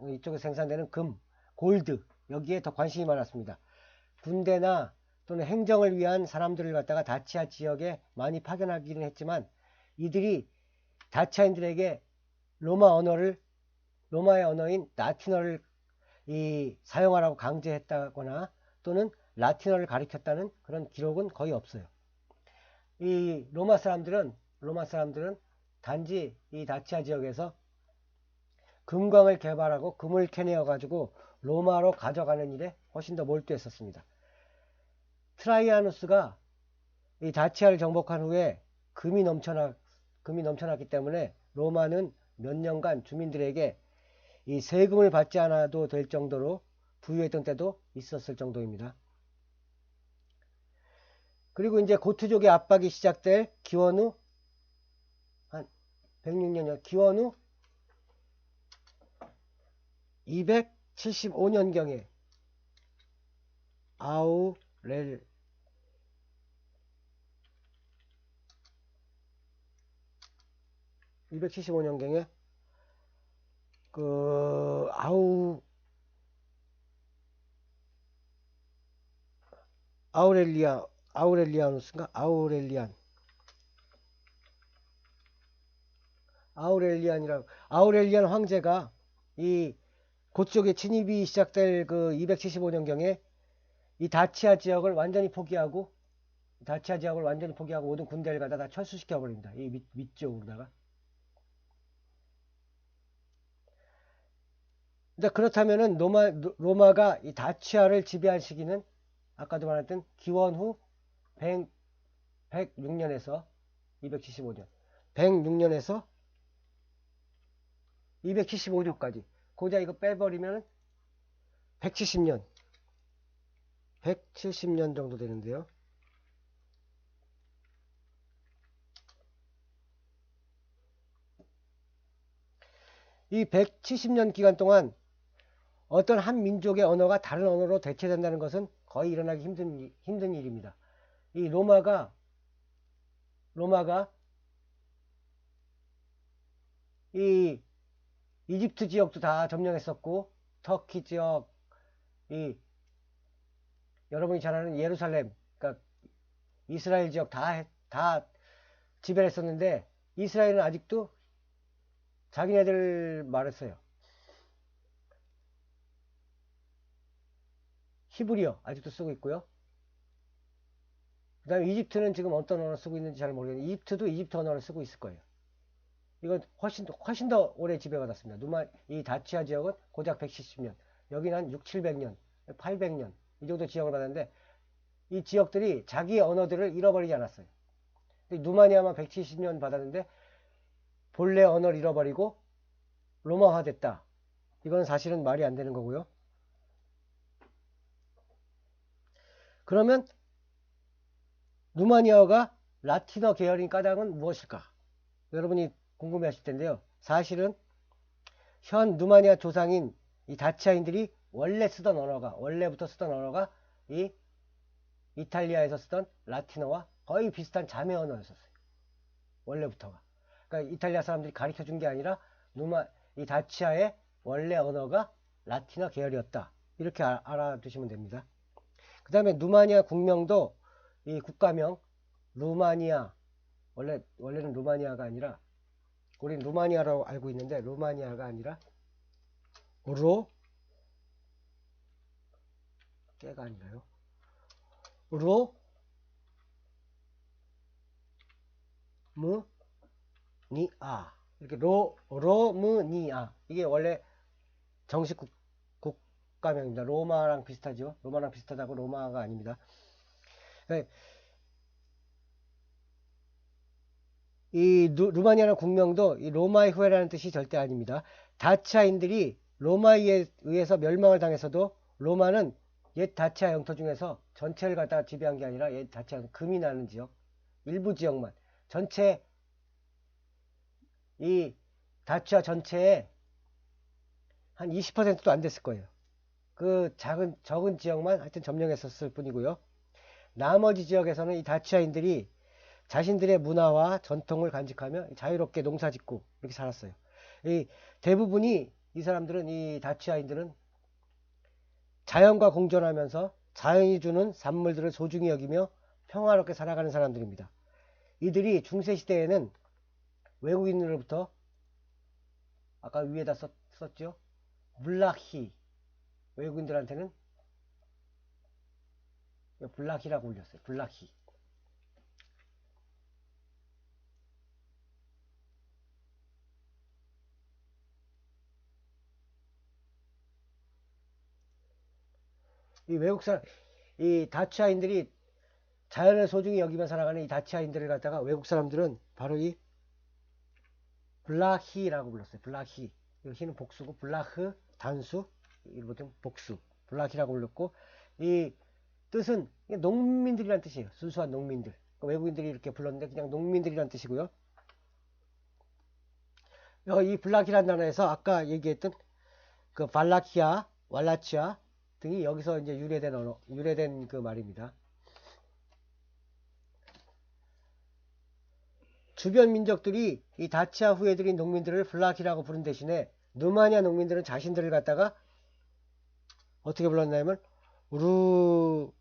이쪽에 생산되는 금, 골드, 여기에 더 관심이 많았습니다. 군대나 또는 행정을 위한 사람들을 갖다가 다치아 지역에 많이 파견하기는 했지만, 이들이 다치아인들에게 로마의 언어인 라틴어를 사용하라고 강제했다거나 또는 라틴어를 가르쳤다는 그런 기록은 거의 없어요. 이 로마 사람들은 단지 이 다치아 지역에서 금광을 개발하고 금을 캐내어 가지고 로마로 가져가는 일에 훨씬 더 몰두했었습니다. 트라이아누스가 이 다치아를 정복한 후에 금이 넘쳐났기 때문에 로마는 몇 년간 주민들에게 이 세금을 받지 않아도 될 정도로 부유했던 때도 있었을 정도입니다. 그리고 이제 고트족의 압박이 시작될 기원 후 한 106년, 기원 후 275년경에 275년경에 그 아우렐리아누스인가? 아우렐리안 황제가 이 그쪽에 진입이 시작될 그 275년경에 이 다치아 지역을 완전히 포기하고 모든 군대를 갖다 다 철수시켜 버립니다. 이 위쪽으로다가. 근데 그렇다면은 로마가 이 다치아를 지배한 시기는 아까도 말했던 기원 후 106년에서 275년, 106년에서 275년까지. 고작 이거 빼버리면 170년 정도 되는데요. 이 170년 기간 동안 어떤 한 민족의 언어가 다른 언어로 대체된다는 것은 거의 일어나기 힘든 일입니다. 이 로마가 이 이집트 지역도 다 점령했었고, 터키 지역, 여러분이 잘 아는 예루살렘, 그러니까 이스라엘 지역 다 지배를 했었는데, 이스라엘은 아직도 자기네들 말을 써요. 히브리어 아직도 쓰고 있고요. 그 다음에 이집트는 지금 어떤 언어를 쓰고 있는지 잘 모르겠는데, 이집트도 이집트 언어를 쓰고 있을 거예요. 이건 훨씬 더 오래 지배받았습니다. 이 다치아 지역은 고작 170년, 여기는 한 6, 700년, 800년 이 정도 지역을 받았는데, 이 지역들이 자기의 언어들을 잃어버리지 않았어요. 누마니아만 170년 받았는데 본래 언어를 잃어버리고 로마화 됐다. 이건 사실은 말이 안 되는 거고요. 그러면 누마니아어가 라틴어 계열인 까닭은 무엇일까? 여러분이 궁금해 하실 텐데요. 사실은 현 누마니아 조상인 이 다치아인들이 원래부터 쓰던 언어가 이 이탈리아에서 쓰던 라틴어와 거의 비슷한 자매 언어였었어요. 원래부터가. 그러니까 이탈리아 사람들이 가르쳐 준 게 아니라 이 다치아의 원래 언어가 라틴어 계열이었다. 이렇게 알아두시면 됩니다. 그 다음에 누마니아 국명도 이 국가명 루마니아, 원래는 루마니아가 아니라, 우린 루마니아라고 알고 있는데 루마니아가 아니라 깨가 아니라요. 로무니아, 이렇게 로무니아, 이게 원래 정식 국가명입니다. 로마랑 비슷하죠. 로마랑 비슷하다고 로마가 아닙니다. 이 루마니아라는 국명도 이 로마의 후예라는 뜻이 절대 아닙니다. 다치아인들이 로마에 의해서 멸망을 당했어도 로마는 옛 다치아 영토 중에서 전체를 갖다가 지배한 게 아니라 옛 다치아 금이 나는 지역, 일부 지역만, 전체 이 다치아 전체에 한 20%도 안 됐을 거예요. 그 적은 지역만 하여튼 점령했었을 뿐이고요. 나머지 지역에서는 이 다치아인들이 자신들의 문화와 전통을 간직하며 자유롭게 농사짓고 이렇게 살았어요. 대부분이 이 사람들은, 이 다치아인들은 자연과 공존하면서 자연이 주는 산물들을 소중히 여기며 평화롭게 살아가는 사람들입니다. 이들이 중세시대에는 외국인으로부터, 아까 위에다 썼죠? 블라히, 외국인들한테는 블라히라고 불렸어요. 블라히. 이 외국 사람, 이 다치아인들이 자연을 소중히 여기며 살아가는 이 다치아인들을 갖다가 외국 사람들은 바로 이 블라히라고 불렀어요. 블라히. 히는 복수고, 블라흐 단수, 이거는 복수. 블라히라고 불렀고, 이 뜻은 농민들이란 뜻이에요. 순수한 농민들. 그러니까 외국인들이 이렇게 불렀는데 그냥 농민들이란 뜻이고요. 이 블라히라는 나라에서 아까 얘기했던 그 발라키아, 왈라치아 등이 여기서 이제 유래된 그 말입니다. 주변 민족들이 이 다치아 후예들인 농민들을 블라키라고 부른 대신에 누마니아 농민들은 자신들을 갖다가 어떻게 불렀냐면 우르문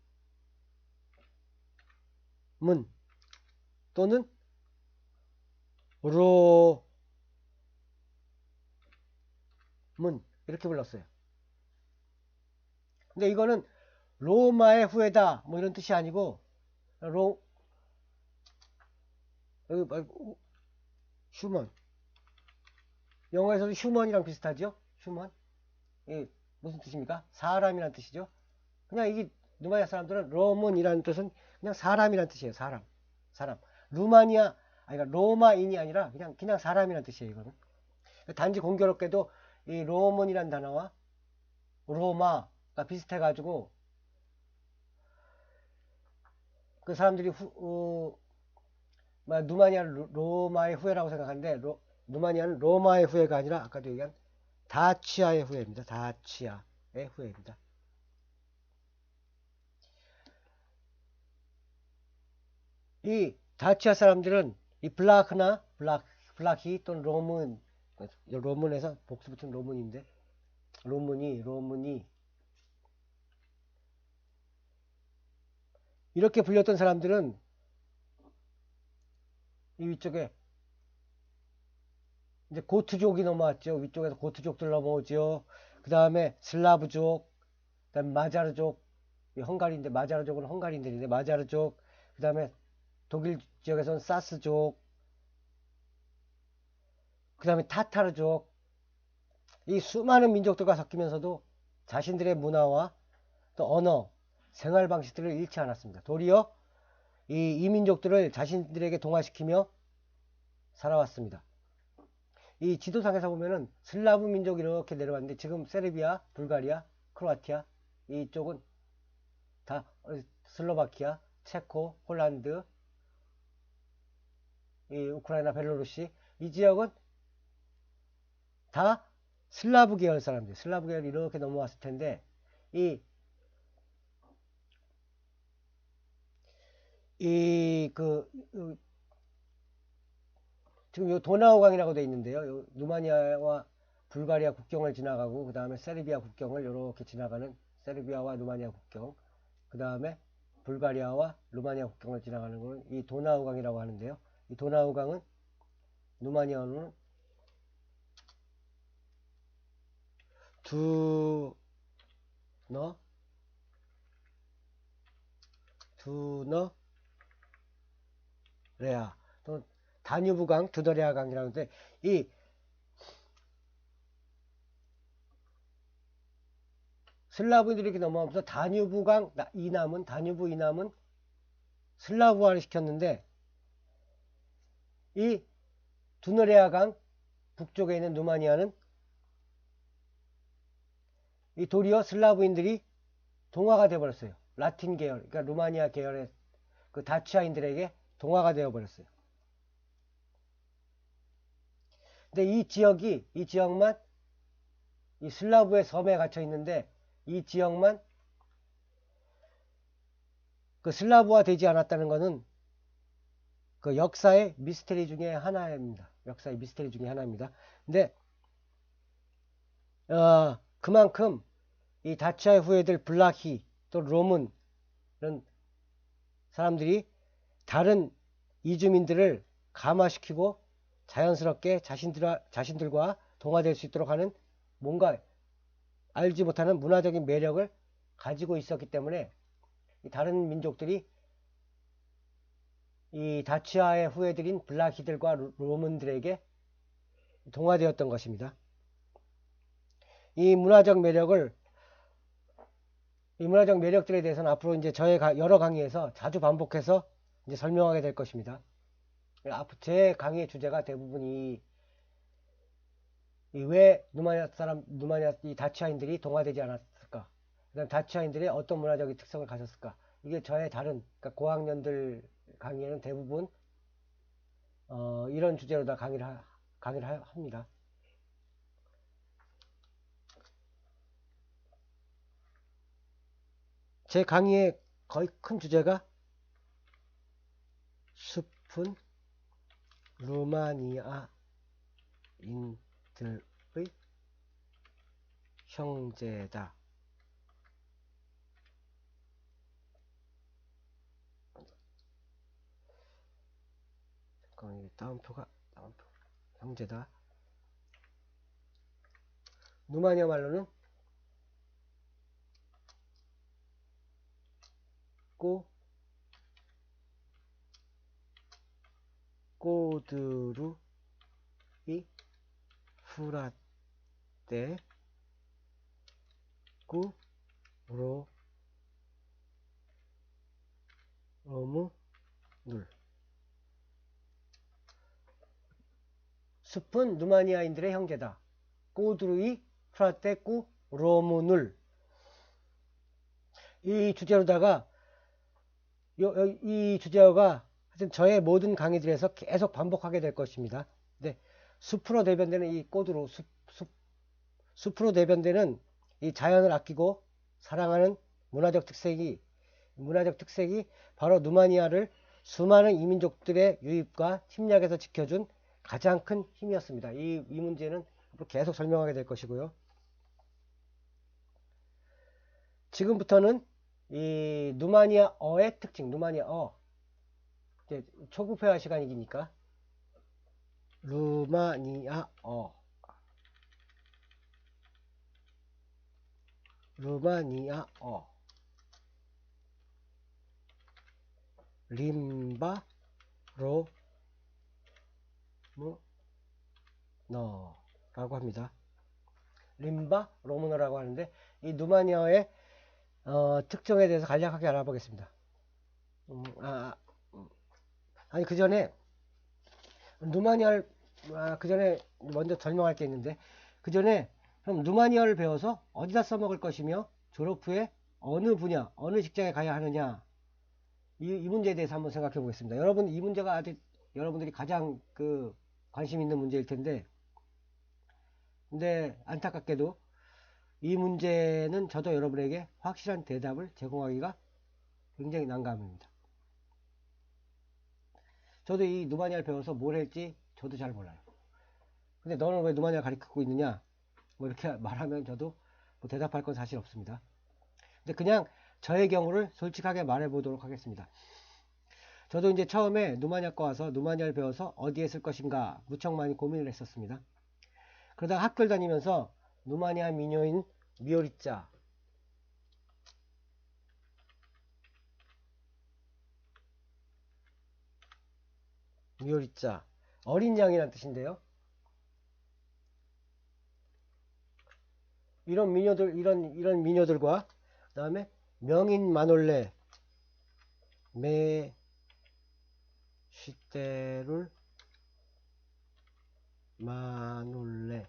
또는 우로문 이렇게 불렀어요. 근데 이거는 로마의 후예다 뭐 이런 뜻이 아니고 여기 말고 휴먼, 영어에서도 휴먼이랑 비슷하죠. 휴먼, 이 무슨 뜻입니까? 사람이란 뜻이죠. 그냥 이게 루마니아 사람들은 로문이라는 뜻은 그냥 사람이란 뜻이에요. 사람. 루마니아 그러니까 로마인이 아니라 그냥 사람이란 뜻이에요. 이거는 단지 공교롭게도 이 로문이란 단어와 로마가 비슷해가지고 그 사람들이 누마니아를 로마의 후예라고 생각하는데 누마니아는 로마의 후예가 아니라 아까도 얘기한 다치아의 후예입니다. 다치아의 후예입니다. 이 다치아 사람들은 이 블라키 또는 로문에서 복수 붙은 로문인데 로문이 이렇게 불렸던 사람들은 이 위쪽에 이제 고트족이 넘어왔죠. 위쪽에서 고트족들 넘어오죠. 그 다음에 슬라브족, 그 다음에 마자르족, 헝가리인데 마자르족은 헝가리인들인데 마자르족, 그 다음에 독일 지역에서는 사스족, 그 다음에 타타르족, 이 수많은 민족들과 섞이면서도 자신들의 문화와 또 언어, 생활 방식들을 잃지 않았습니다. 도리어 이 민족들을 자신들에게 동화시키며 살아왔습니다. 이 지도상에서 보면은 슬라브 민족이 이렇게 내려왔는데 지금 세르비아, 불가리아, 크로아티아 이쪽은 다 슬로바키아, 체코, 폴란드, 이 우크라이나, 벨로루시 이 지역은 다 슬라브 계열 사람들, 슬라브 계열이 이렇게 넘어왔을 텐데 지금 요 도나우강이라고 되어 있는데요. 요 루마니아와 불가리아 국경을 지나가고 그 다음에 세르비아 국경을 이렇게 지나가는 세르비아와 루마니아 국경, 그 다음에 불가리아와 루마니아 국경을 지나가는 것은 이 도나우강이라고 하는데요. 이 도나우강은 루마니아는 두너레아 또 다뉴브강, 두너레아강이라는데 이 슬라브들이 이렇게 넘어가면서 다뉴브강 다뉴브 이남은 슬라브화를 시켰는데 이 두너레아강 북쪽에 있는 루마니아는 이 도리어 슬라브인들이 동화가 되어버렸어요. 라틴 계열, 그러니까 루마니아 계열의 그 다치아인들에게 동화가 되어버렸어요. 근데 이 지역만 이 슬라브의 섬에 갇혀 있는데 이 지역만 그 슬라브화 되지 않았다는 것은 그 역사의 미스테리 중에 하나입니다. 역사의 미스테리 중에 하나입니다. 근데 그만큼 이 다치아의 후예들 블라키 또 로문 이런 사람들이 다른 이주민들을 감화시키고 자연스럽게 자신들과 동화될 수 있도록 하는 뭔가 알지 못하는 문화적인 매력을 가지고 있었기 때문에 다른 민족들이 이 다치아의 후예들인 블라키들과 로문들에게 동화되었던 것입니다. 이 문화적 매력들에 대해서는 앞으로 이제 저의 여러 강의에서 자주 반복해서 이제 설명하게 될 것입니다. 제 강의의 주제가 대부분 왜 누마니아 이 다치아인들이 동화되지 않았을까? 그다음 다치아인들이 어떤 문화적인 특성을 가졌을까? 이게 저의 다른 그러니까 고학년들 강의에는 대부분 이런 주제로 다 강의를 합니다. 제 강의의 거의 큰 주제가 숲은 루마니아인들의 형제다. 잠깐만, 다운표가 형제다. 루마니아 말로는 꼬드루이 프라떼 꾸 로무 눌. 숲은 루마니아인들의 형제다. 꼬드루이 프라떼 꾸 로무 눌. 이 주제로다가 이 주제어가 하여튼 저의 모든 강의들에서 계속 반복하게 될 것입니다. 네, 숲으로 대변되는 이 꼬드루 숲으로 대변되는 이 자연을 아끼고 사랑하는 문화적 특색이 바로 루마니아를 수많은 이민족들의 유입과 침략에서 지켜준 가장 큰 힘이었습니다. 이 문제는 계속 설명하게 될 것이고요. 지금부터는 이 루마니아어의 특징, 루마니아어 이제 초급회화 시간이니까 루마니아어 림바 로무너라고 합니다. 림바 로무너라고 하는데 이 루마니아어의 특징에 대해서 간략하게 알아보겠습니다. 아니 그 전에 루마니아를 그 전에 먼저 설명할 게 있는데, 그 전에 그럼 루마니아를 배워서 어디다 써먹을 것이며 졸업 후에 어느 분야 어느 직장에 가야 하느냐, 이 문제에 대해서 한번 생각해 보겠습니다. 여러분, 이 문제가 아주 여러분들이 가장 관심 있는 문제일 텐데, 근데 안타깝게도 이 문제는 저도 여러분에게 확실한 대답을 제공하기가 굉장히 난감합니다. 저도 이 루마니아를 배워서 뭘 할지 저도 잘 몰라요. 근데 너는 왜 루마니아 가르치고 있느냐, 뭐 이렇게 말하면 저도 뭐 대답할 건 사실 없습니다. 근데 그냥 저의 경우를 솔직하게 말해 보도록 하겠습니다. 저도 이제 처음에 루마니아과 와서 루마니아를 배워서 어디에 쓸 것인가 무척 많이 고민을 했었습니다. 그러다가 학교를 다니면서 루마니아 민요인 미오리짜, 어린 양이란 뜻인데요. 이런 미녀들과 그 다음에 명인 마놀레 메시테룰 마놀레,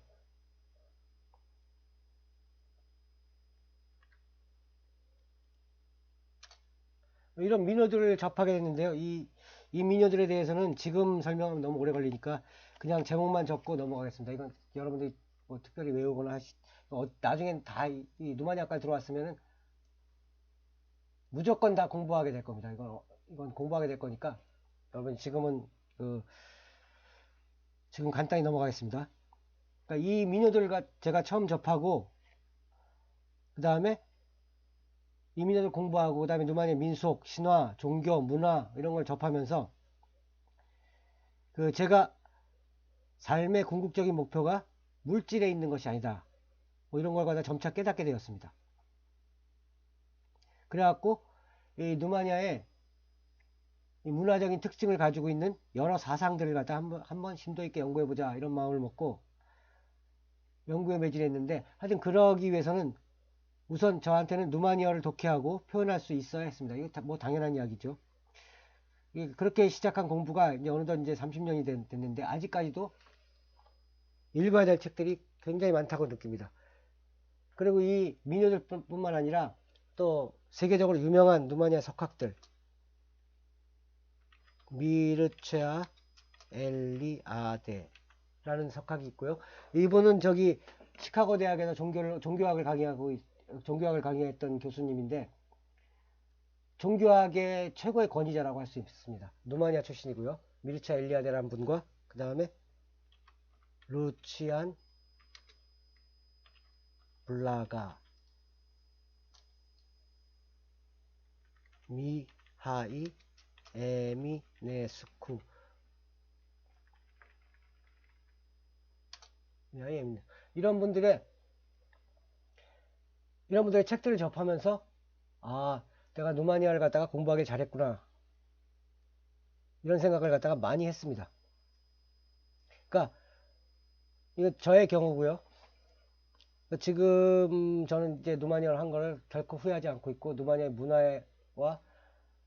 이런 미녀들을 접하게 됐는데요. 이 미녀들에 대해서는 지금 설명하면 너무 오래 걸리니까 그냥 제목만 적고 넘어가겠습니다. 이건 여러분들이 뭐 특별히 외우거나 나중엔 다 이 루마니아까지 들어왔으면은 무조건 다 공부하게 될 겁니다. 이건 공부하게 될 거니까 여러분 지금은 지금 간단히 넘어가겠습니다. 그러니까 이 미녀들과 제가 처음 접하고, 그 다음에 이 미녀들 공부하고, 그 다음에 루마니아 민속, 신화, 종교, 문화 이런 걸 접하면서 제가 삶의 궁극적인 목표가 물질에 있는 것이 아니다, 뭐 이런 걸 갖다 점차 깨닫게 되었습니다. 그래갖고 이 루마니아의 이 문화적인 특징을 가지고 있는 여러 사상들을 갖다 한번 심도 있게 연구해보자, 이런 마음을 먹고 연구에 매진했는데, 하여튼 그러기 위해서는 우선 저한테는 루마니아를 독해하고 표현할 수 있어야 했습니다. 이게 뭐 당연한 이야기죠. 그렇게 시작한 공부가 이제 어느덧 이제 30년이 됐는데 아직까지도 읽어야 될 책들이 굉장히 많다고 느낍니다. 그리고 이 미녀들 뿐만 아니라 또 세계적으로 유명한 루마니아 석학들, 미르체아 엘리아데라는 석학이 있고요. 이분은 저기 시카고 대학에서 종교학을 강의했던 교수님인데, 종교학의 최고의 권위자라고 할 수 있습니다. 루마니아 출신이고요. 미르체아 엘리아데라는 분과 그 다음에 루치안 블라가 미하이 에미네스쿠 이런 분들의 책들을 접하면서 아, 내가 누마니아를 갖다가 공부하기 잘했구나, 이런 생각을 갖다가 많이 했습니다. 그러니까 이거 저의 경우고요. 지금 저는 이제 누마니아를 한 거를 결코 후회하지 않고 있고, 누마니아의 문화와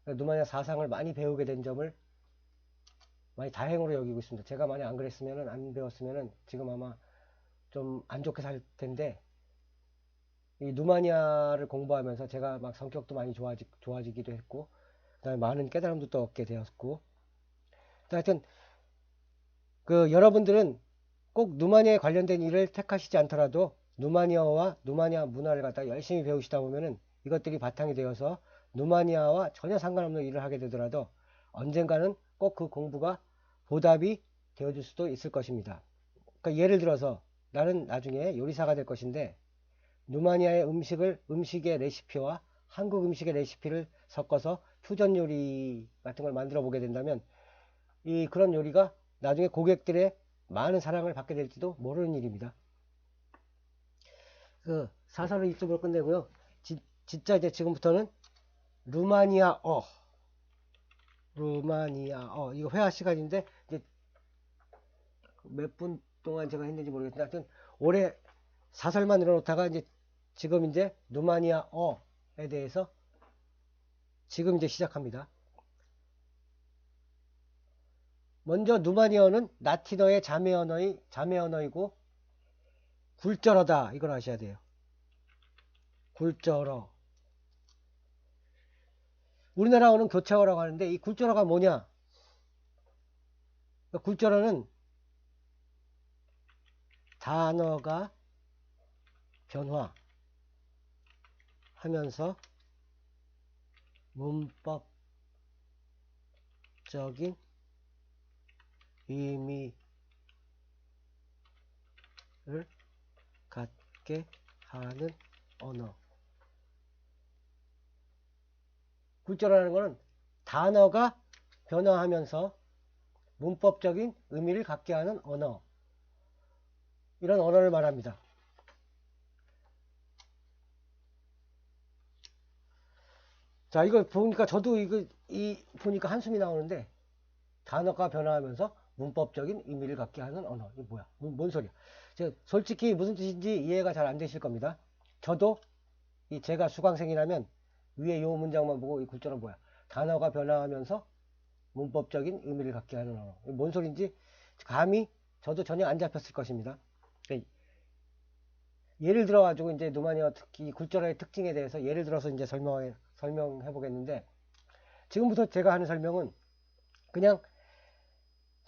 누마니아 사상을 많이 배우게 된 점을 많이 다행으로 여기고 있습니다. 제가 만약 안 그랬으면은, 안 배웠으면은 지금 아마 좀 안 좋게 살 텐데, 이 누마니아를 공부하면서 제가 막 성격도 많이 좋아지기도 했고, 그다음에 많은 깨달음도 또 얻게 되었고, 하여튼 그 여러분들은 꼭 누마니아에 관련된 일을 택하시지 않더라도 누마니아와 누마니아 문화를 갖다 열심히 배우시다 보면은 이것들이 바탕이 되어서 누마니아와 전혀 상관없는 일을 하게 되더라도 언젠가는 꼭 그 공부가 보답이 되어줄 수도 있을 것입니다. 그러니까 예를 들어서 나는 나중에 요리사가 될 것인데, 누마니아의 음식의 레시피와 한국 음식의 레시피를 섞어서 퓨전 요리 같은 걸 만들어 보게 된다면, 그런 요리가 나중에 고객들의 많은 사랑을 받게 될지도 모르는 일입니다. 그 사설을 이쪽으로 끝내고요. 진짜 이제 지금부터는 루마니아어 이거 회화 시간인데, 이제 몇 분 동안 제가 했는지 모르겠는데, 하여튼 올해 사설만 늘어놓다가 이제 지금 이제 루마니아어에 대해서 지금 이제 시작합니다. 먼저 누마니아어는 라틴어의 자매 언어이고 굴절어다, 이걸 아셔야 돼요. 굴절어. 우리나라어는 교차어라고 하는데, 이 굴절어가 뭐냐? 굴절어는 단어가 변화하면서 문법적인 의미를 갖게 하는 언어. 굴절어라는 것은 단어가 변화하면서 문법적인 의미를 갖게 하는 언어, 이런 언어를 말합니다. 자, 이거 보니까 저도 보니까 한숨이 나오는데, 단어가 변화하면서 문법적인 의미를 갖게 하는 언어. 이게 뭐야? 뭔 소리야? 솔직히 무슨 뜻인지 이해가 잘 안 되실 겁니다. 저도 제가 수강생이라면 위에 요 문장만 보고 이 굴절은 뭐야? 단어가 변화하면서 문법적인 의미를 갖게 하는 언어. 뭔 소리인지 감히 저도 전혀 안 잡혔을 것입니다. 예를 들어 가지고 이제 누마니아 특히 굴절어의 특징에 대해서 예를 들어서 이제 설명해 보겠는데, 지금부터 제가 하는 설명은 그냥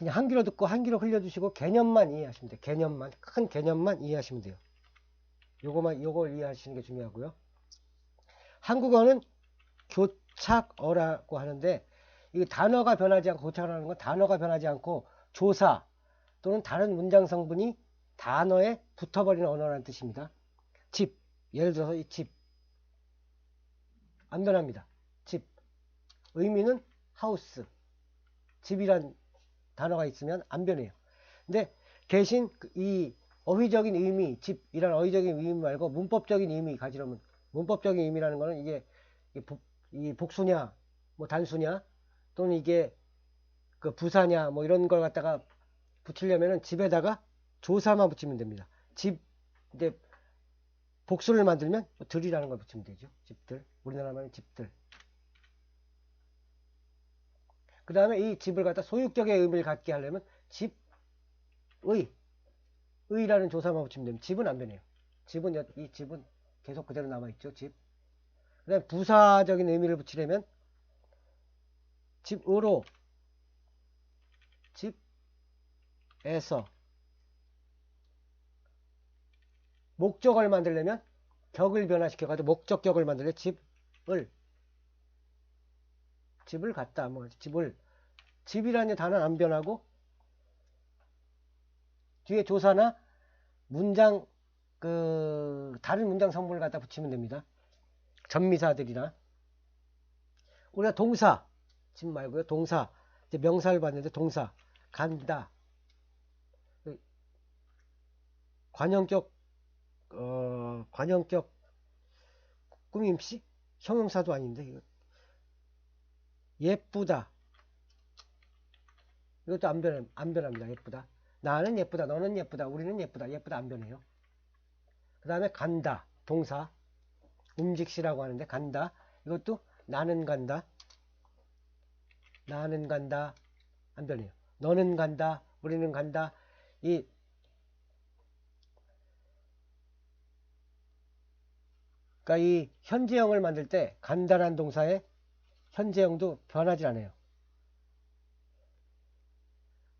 한 귀로 듣고 한 귀로 흘려주시고 개념만 이해하시면 돼요. 큰 개념만 이해하시면 돼요. 요걸 이해하시는 게 중요하고요. 한국어는 교착어라고 하는데, 이 단어가 변하지 않고, 교착어라는 건 단어가 변하지 않고 조사 또는 다른 문장 성분이 단어에 붙어버리는 언어라는 뜻입니다. 집, 예를 들어서 이 집 안 변합니다. 집, 의미는 하우스, 집이란 단어가 있으면 안 변해요. 근데 대신 이 어휘적인 의미, 집이란 어휘적인 의미 말고 문법적인 의미 가지려면, 문법적인 의미라는 거는 이게 이 복수냐, 뭐 단수냐, 또는 이게 그 부사냐, 뭐 이런 걸 갖다가 붙이려면은 집에다가 조사만 붙이면 됩니다. 집, 이제 복수를 만들면 들이라는 걸 붙이면 되죠. 집들. 우리나라 말은 집들. 그 다음에 이 집을 갖다 소유격의 의미를 갖게 하려면 의라는 조사만 붙이면 됩니다. 집은 안 변해요. 이 집은 계속 그대로 남아있죠. 집. 그 다음에 부사적인 의미를 붙이려면 집으로, 집에서. 목적을 만들려면 격을 변화시켜가지고 목적격을 만들려 집을 갖다, 집이라는 단어는 안 변하고 뒤에 조사나 문장 다른 문장 성분을 갖다 붙이면 됩니다. 전미사들이나. 우리가 동사 지금 말고요. 동사 이제 명사를 봤는데 동사 간다. 관형격 관형격 꾸밈씨 형용사도 아닌데 이거. 예쁘다. 이것도 안 변합니다. 예쁘다. 나는 예쁘다. 너는 예쁘다. 우리는 예쁘다. 예쁘다 안 변해요. 그 다음에 간다. 동사. 움직시라고 하는데 간다. 이것도 나는 간다. 나는 간다. 안 변해요. 너는 간다. 우리는 간다. 그러니까 이 현재형을 만들 때 간다라는 동사의 현재형도 변하지 않아요.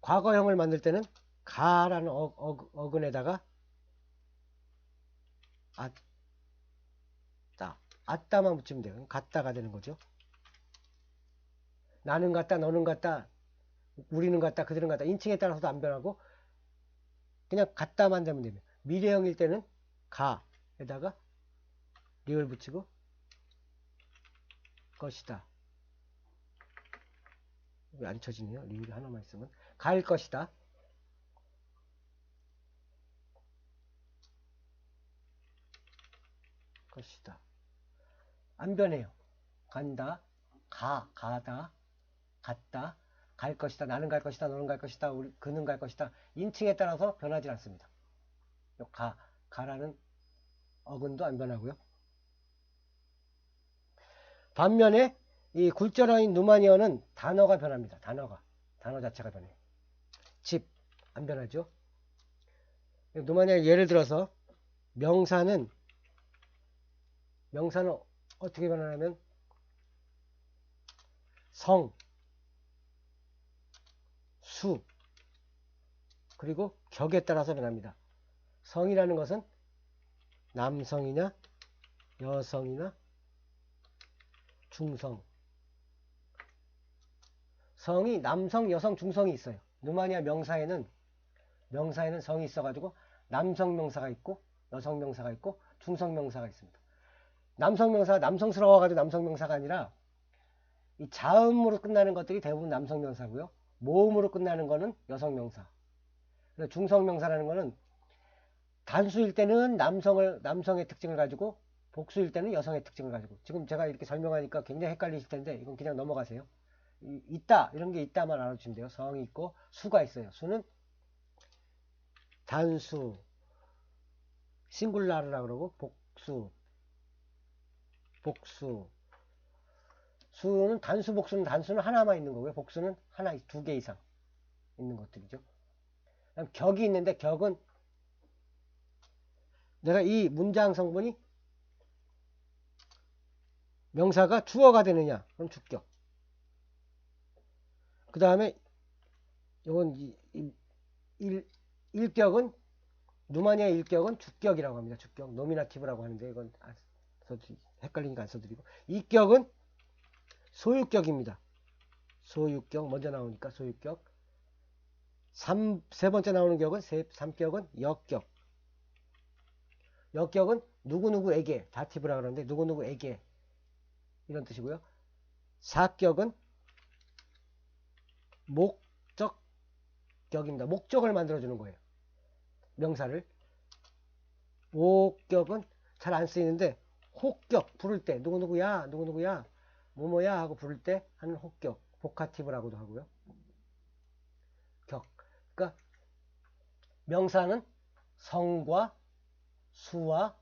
과거형을 만들 때는 가라는 어근에다가 아따만 붙이면 돼요. 같다가 되는 거죠. 나는 같다, 너는 같다, 우리는 같다, 그들은 같다. 인칭에 따라서도 안 변하고 그냥 같다만 되면 됩니다. 미래형일 때는 가에다가 리을 붙이고 것이다. 왜 안 쳐지네요? 리을이 하나만 있으면. 갈 것이다. 것이다. 안 변해요. 간다, 가다, 갔다, 갈 것이다, 나는 갈 것이다, 너는 갈 것이다, 그는 갈 것이다. 인칭에 따라서 변하지 않습니다. 가라는 어근도 안 변하고요. 반면에 이 굴절어인 누마니어는 단어가 변합니다. 단어 자체가 변해요. 집 안 변하죠. 누마니어 예를 들어서 명사는 어떻게 변하냐면 성, 수, 그리고 격에 따라서 변합니다. 성이라는 것은 남성이냐 여성이나 중성. 성이 남성, 여성, 중성이 있어요. 누마니아 명사에는 성이 있어가지고 남성 명사가 있고 여성 명사가 있고 중성 명사가 있습니다. 남성 명사가 남성스러워가지고 남성 명사가 아니라 이 자음으로 끝나는 것들이 대부분 남성 명사고요. 모음으로 끝나는 거는 여성 명사. 그래서 중성 명사라는 거는 단수일 때는 남성의 특징을 가지고 복수일 때는 여성의 특징을 가지고. 지금 제가 이렇게 설명하니까 굉장히 헷갈리실 텐데 이건 그냥 넘어가세요. 있다 이런 게 있다만 알아주시면 돼요. 성이 있고 수가 있어요. 수는 단수 싱글라르라 그러고 복수 수는 단수는 하나만 있는 거고요. 복수는 하나, 두 개 이상 있는 것들이죠. 그다음 격이 있는데 격은 내가 이 문장 성분이 명사가 주어가 되느냐 그럼 주격. 그 다음에 이건 일격은 누마니아 일격은 주격이라고 합니다. 주격 노미나티브라고 하는데 이건 헷갈리니까 안 써드리고. 이격은 소유격입니다. 소유격 먼저 나오니까 소유격. 세 번째 나오는 격은 삼격은 역격. 역격은 누구누구에게 다티브라고 하는데 누구누구에게 이런 뜻이고요. 사격은 목적격입니다. 목적을 만들어주는 거예요. 명사를. 오격은 잘 안 쓰이는데 혹격 부를 때 누구누구야 뭐뭐야 하고 부를 때 하는 혹격 보카티브라고도 하고요. 격. 그러니까 명사는 성과 수와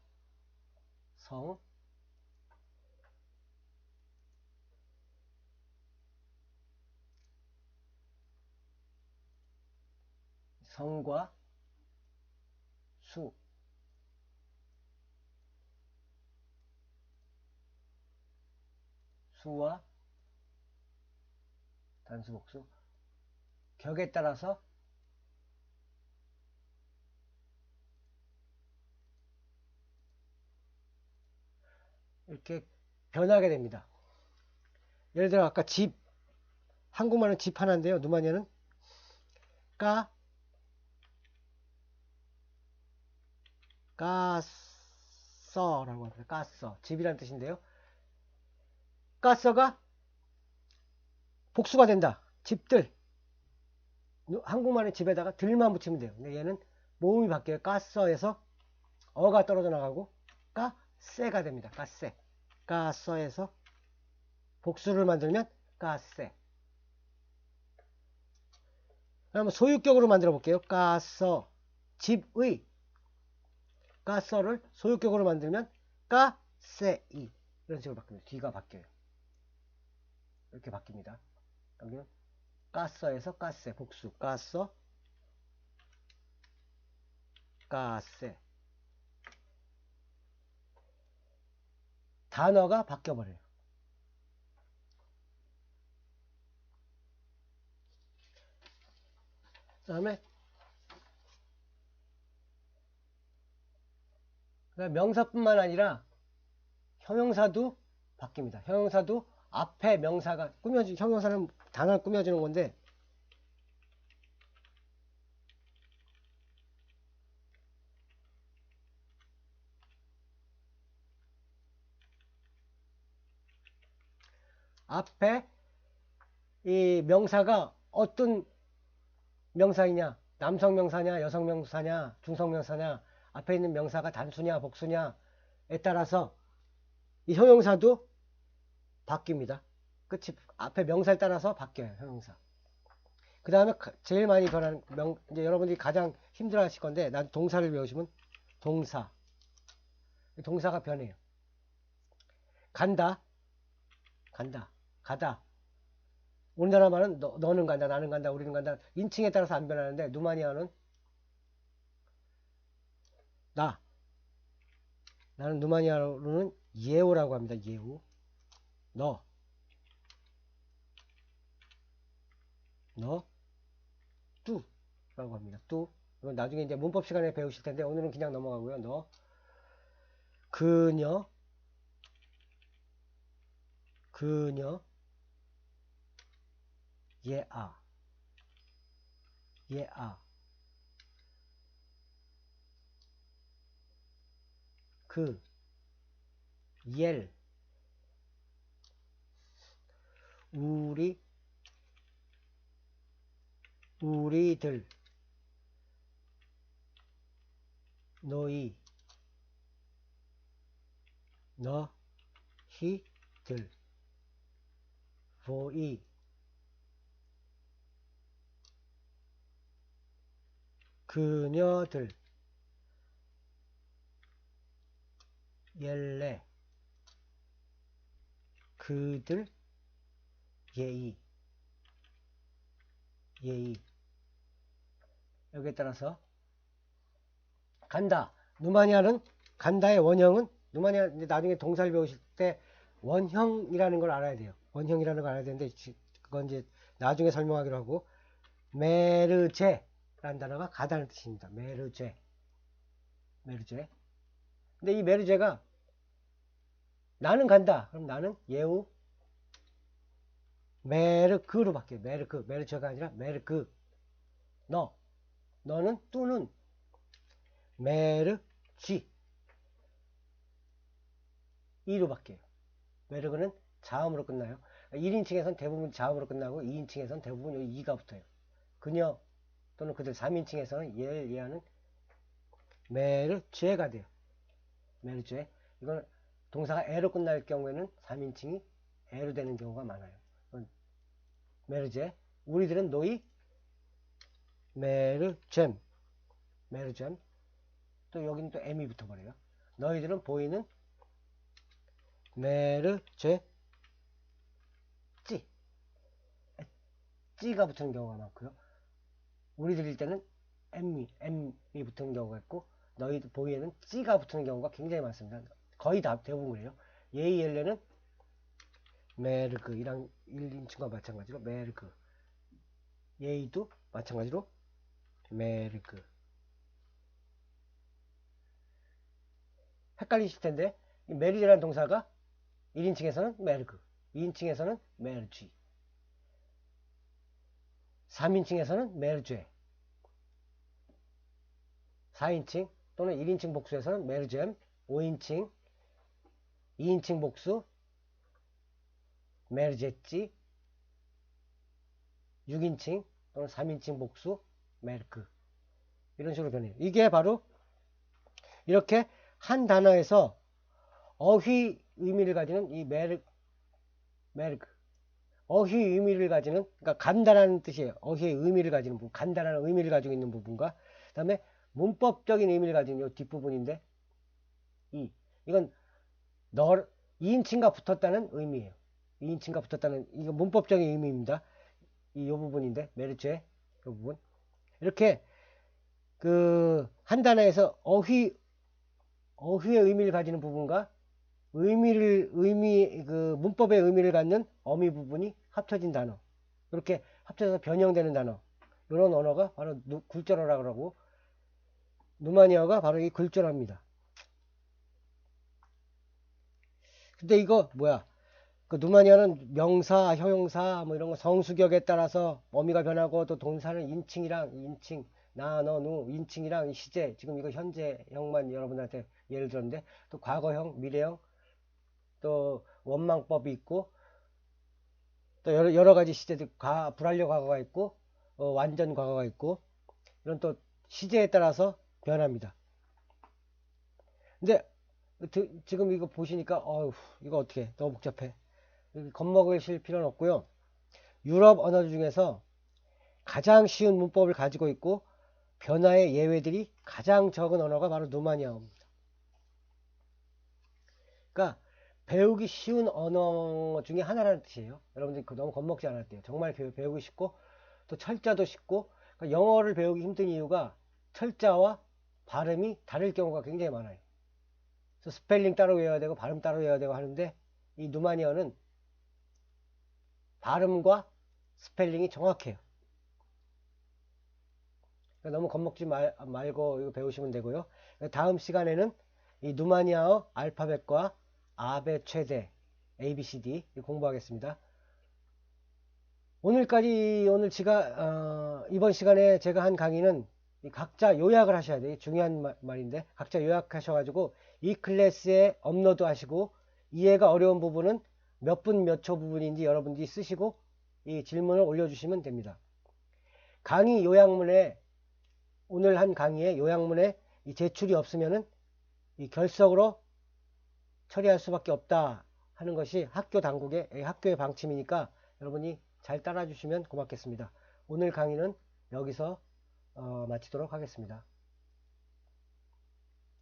성과 수와 단수 복수 격에 따라서 이렇게 변하게 됩니다. 예를 들어 아까 집 한국말은 집 하나인데요. 누마니아는 가서라고 합니다. 가서. 집이란 뜻인데요. 가서가 복수가 된다. 집들. 한국말의 집에다가 들만 붙이면 돼요. 근데 얘는 모음이 바뀌어요. 가서에서 어가 떨어져 나가고 가세가 됩니다. 가세. 가서에서 복수를 만들면 가세. 그럼 소유격으로 만들어 볼게요. 가서. 집의. 가서를 소유격으로 만들면 가세이. 이런 식으로 바뀝니다. 뒤가 바뀌어요. 이렇게 바뀝니다. 여기는 가서에서 가세. 복수. 가서. 가세. 단어가 바뀌어버려요. 그 다음에 명사뿐만 아니라 형용사도 바뀝니다. 형용사도 앞에 명사가 형용사는 단어를 꾸며주는 건데, 앞에 이 명사가 어떤 명사이냐, 남성 명사냐, 여성 명사냐, 중성 명사냐, 앞에 있는 명사가 단수냐, 복수냐에 따라서 이 형용사도 바뀝니다. 끝이 앞에 명사에 따라서 바뀌어요. 형용사. 그 다음에 제일 많이 변하는 이제 여러분들이 가장 힘들어 하실 건데, 난 동사를 배우시면 동사가 변해요. 간다, 가다. 우리나라 말은 너는 간다, 나는 간다, 우리는 간다. 인칭에 따라서 안 변하는데, 누마니아는 나는 누마니아로는 예우라고 합니다. 예우. 너 뚜라고 합니다. 뚜. 이건 나중에 이제 문법 시간에 배우실 텐데, 오늘은 그냥 넘어가고요. 너, 그녀, 예아, 그, 옐, 우리들, 너희, 너희들, 보이, 그녀들, 옐레, 그들, 예의. 여기에 따라서 간다. 누마니아는 간다의 원형은 누마니아 이제 나중에 동사를 배우실 때 원형이라는 걸 알아야 돼요. 원형이라는 걸 알아야 되는데 그건 이제 나중에 설명하기로 하고, 메르제라는 단어가 가다는 뜻입니다. 메르제. 근데 이 메르제가 나는 간다. 그럼 나는 예우 메르크로 바뀌어요. 메르제가 아니라 메르크. 너는 뚜는 메르쥐 이로 바뀌어요. 메르그는 자음으로 끝나요. 1인칭에선 대부분 자음으로 끝나고 2인칭에선 대부분 여기 이가 붙어요. 그녀 또는 그들. 3인칭에서는 얘는 메르죄가 돼요. 메르죄. 이건 동사가 에로 끝날 경우에는 3인칭이 에로 되는 경우가 많아요. 메르죄. 우리들은 너희 메르잼. 또 여기는 또 M이 붙어버려요. 너희들은 보이는 메르죄 찌가 붙는 경우가 많고요. 우리들일 때는 M이 붙는 경우가 있고, 너희들 보이에는 찌가 붙는 경우가 굉장히 많습니다. 거의 다 대부분 그래요. 예이엘레는 메르그 1인칭과 마찬가지로 메르그. 예이도 마찬가지로 메르그. 헷갈리실 텐데, 메르제라는 동사가 1인칭에서는 메르그, 2인칭에서는 메르쥐, 3인칭에서는 메르죄, 4인칭 또는 1인칭 복수에서는 메르잼, 5인칭, 2인칭 복수, 메르제찌, 6인칭 또는 3인칭 복수, 메르크. 이런 식으로 변해요. 이게 바로 이렇게 한 단어에서 어휘 의미를 가지는 이 메르크. 어휘 의미를 가지는, 그러니까 간단한 뜻이에요. 어휘의 의미를 가지는 부분, 간단한 의미를 가지고 있는 부분과, 그 다음에 문법적인 의미를 가지는 이 뒷부분인데, 이건 2인칭과 붙었다는 의미예요. 2인칭과 붙었다는, 이거 문법적인 의미입니다. 이 부분인데, 메르츠의 이 부분. 이렇게, 한 단어에서 문법의 의미를 가지는 부분과 문법의 의미를 갖는 어미 부분이 합쳐진 단어. 이렇게 합쳐서 변형되는 단어. 이런 언어가 바로 굴절어라고 하고, 누마니어가 바로 이 굴절어입니다. 근데 이거 뭐야? 누마니아는 명사, 형용사 뭐 이런 거 성수격에 따라서 어미가 변하고, 또 동사는 인칭, 나, 너, 누, 인칭이랑 시제, 지금 이거 현재형만 여러분한테 예를 들었는데, 또 과거형, 미래형, 또 원망법이 있고, 또 여러 가지 시제들, 불완료 과거가 있고, 완전 과거가 있고, 이런 또 시제에 따라서 변합니다. 근데 지금 이거 보시니까 이거 어떻게 너무 복잡해. 겁먹으실 필요는 없고요. 유럽 언어 중에서 가장 쉬운 문법을 가지고 있고 변화의 예외들이 가장 적은 언어가 바로 누마니아어입니다. 그러니까 배우기 쉬운 언어 중에 하나라는 뜻이에요. 여러분들 너무 겁먹지 않아도 돼요. 정말 배우기 쉽고 또 철자도 쉽고, 그러니까 영어를 배우기 힘든 이유가 철자와 발음이 다를 경우가 굉장히 많아요. 그래서 스펠링 따로 외워야 되고 발음 따로 외워야 되고 하는데, 이 누마니어는 발음과 스펠링이 정확해요. 그러니까 너무 겁먹지 말고 이거 배우시면 되고요. 다음 시간에는 이 누마니아어 알파벳과 아베 최대 ABCD 공부하겠습니다. 오늘 이번 시간에 제가 한 강의는 각자 요약을 하셔야 돼요. 중요한 말인데 각자 요약하셔가지고 이 클래스에 업로드 하시고, 이해가 어려운 부분은 몇 분 몇 초 부분인지 여러분들이 쓰시고 이 질문을 올려주시면 됩니다. 강의 요약문에, 오늘 한 강의의 요약문에 이 제출이 없으면은 이 결석으로 처리할 수밖에 없다 하는 것이 학교의 방침이니까 여러분이 잘 따라 주시면 고맙겠습니다. 오늘 강의는 여기서 마치도록 하겠습니다.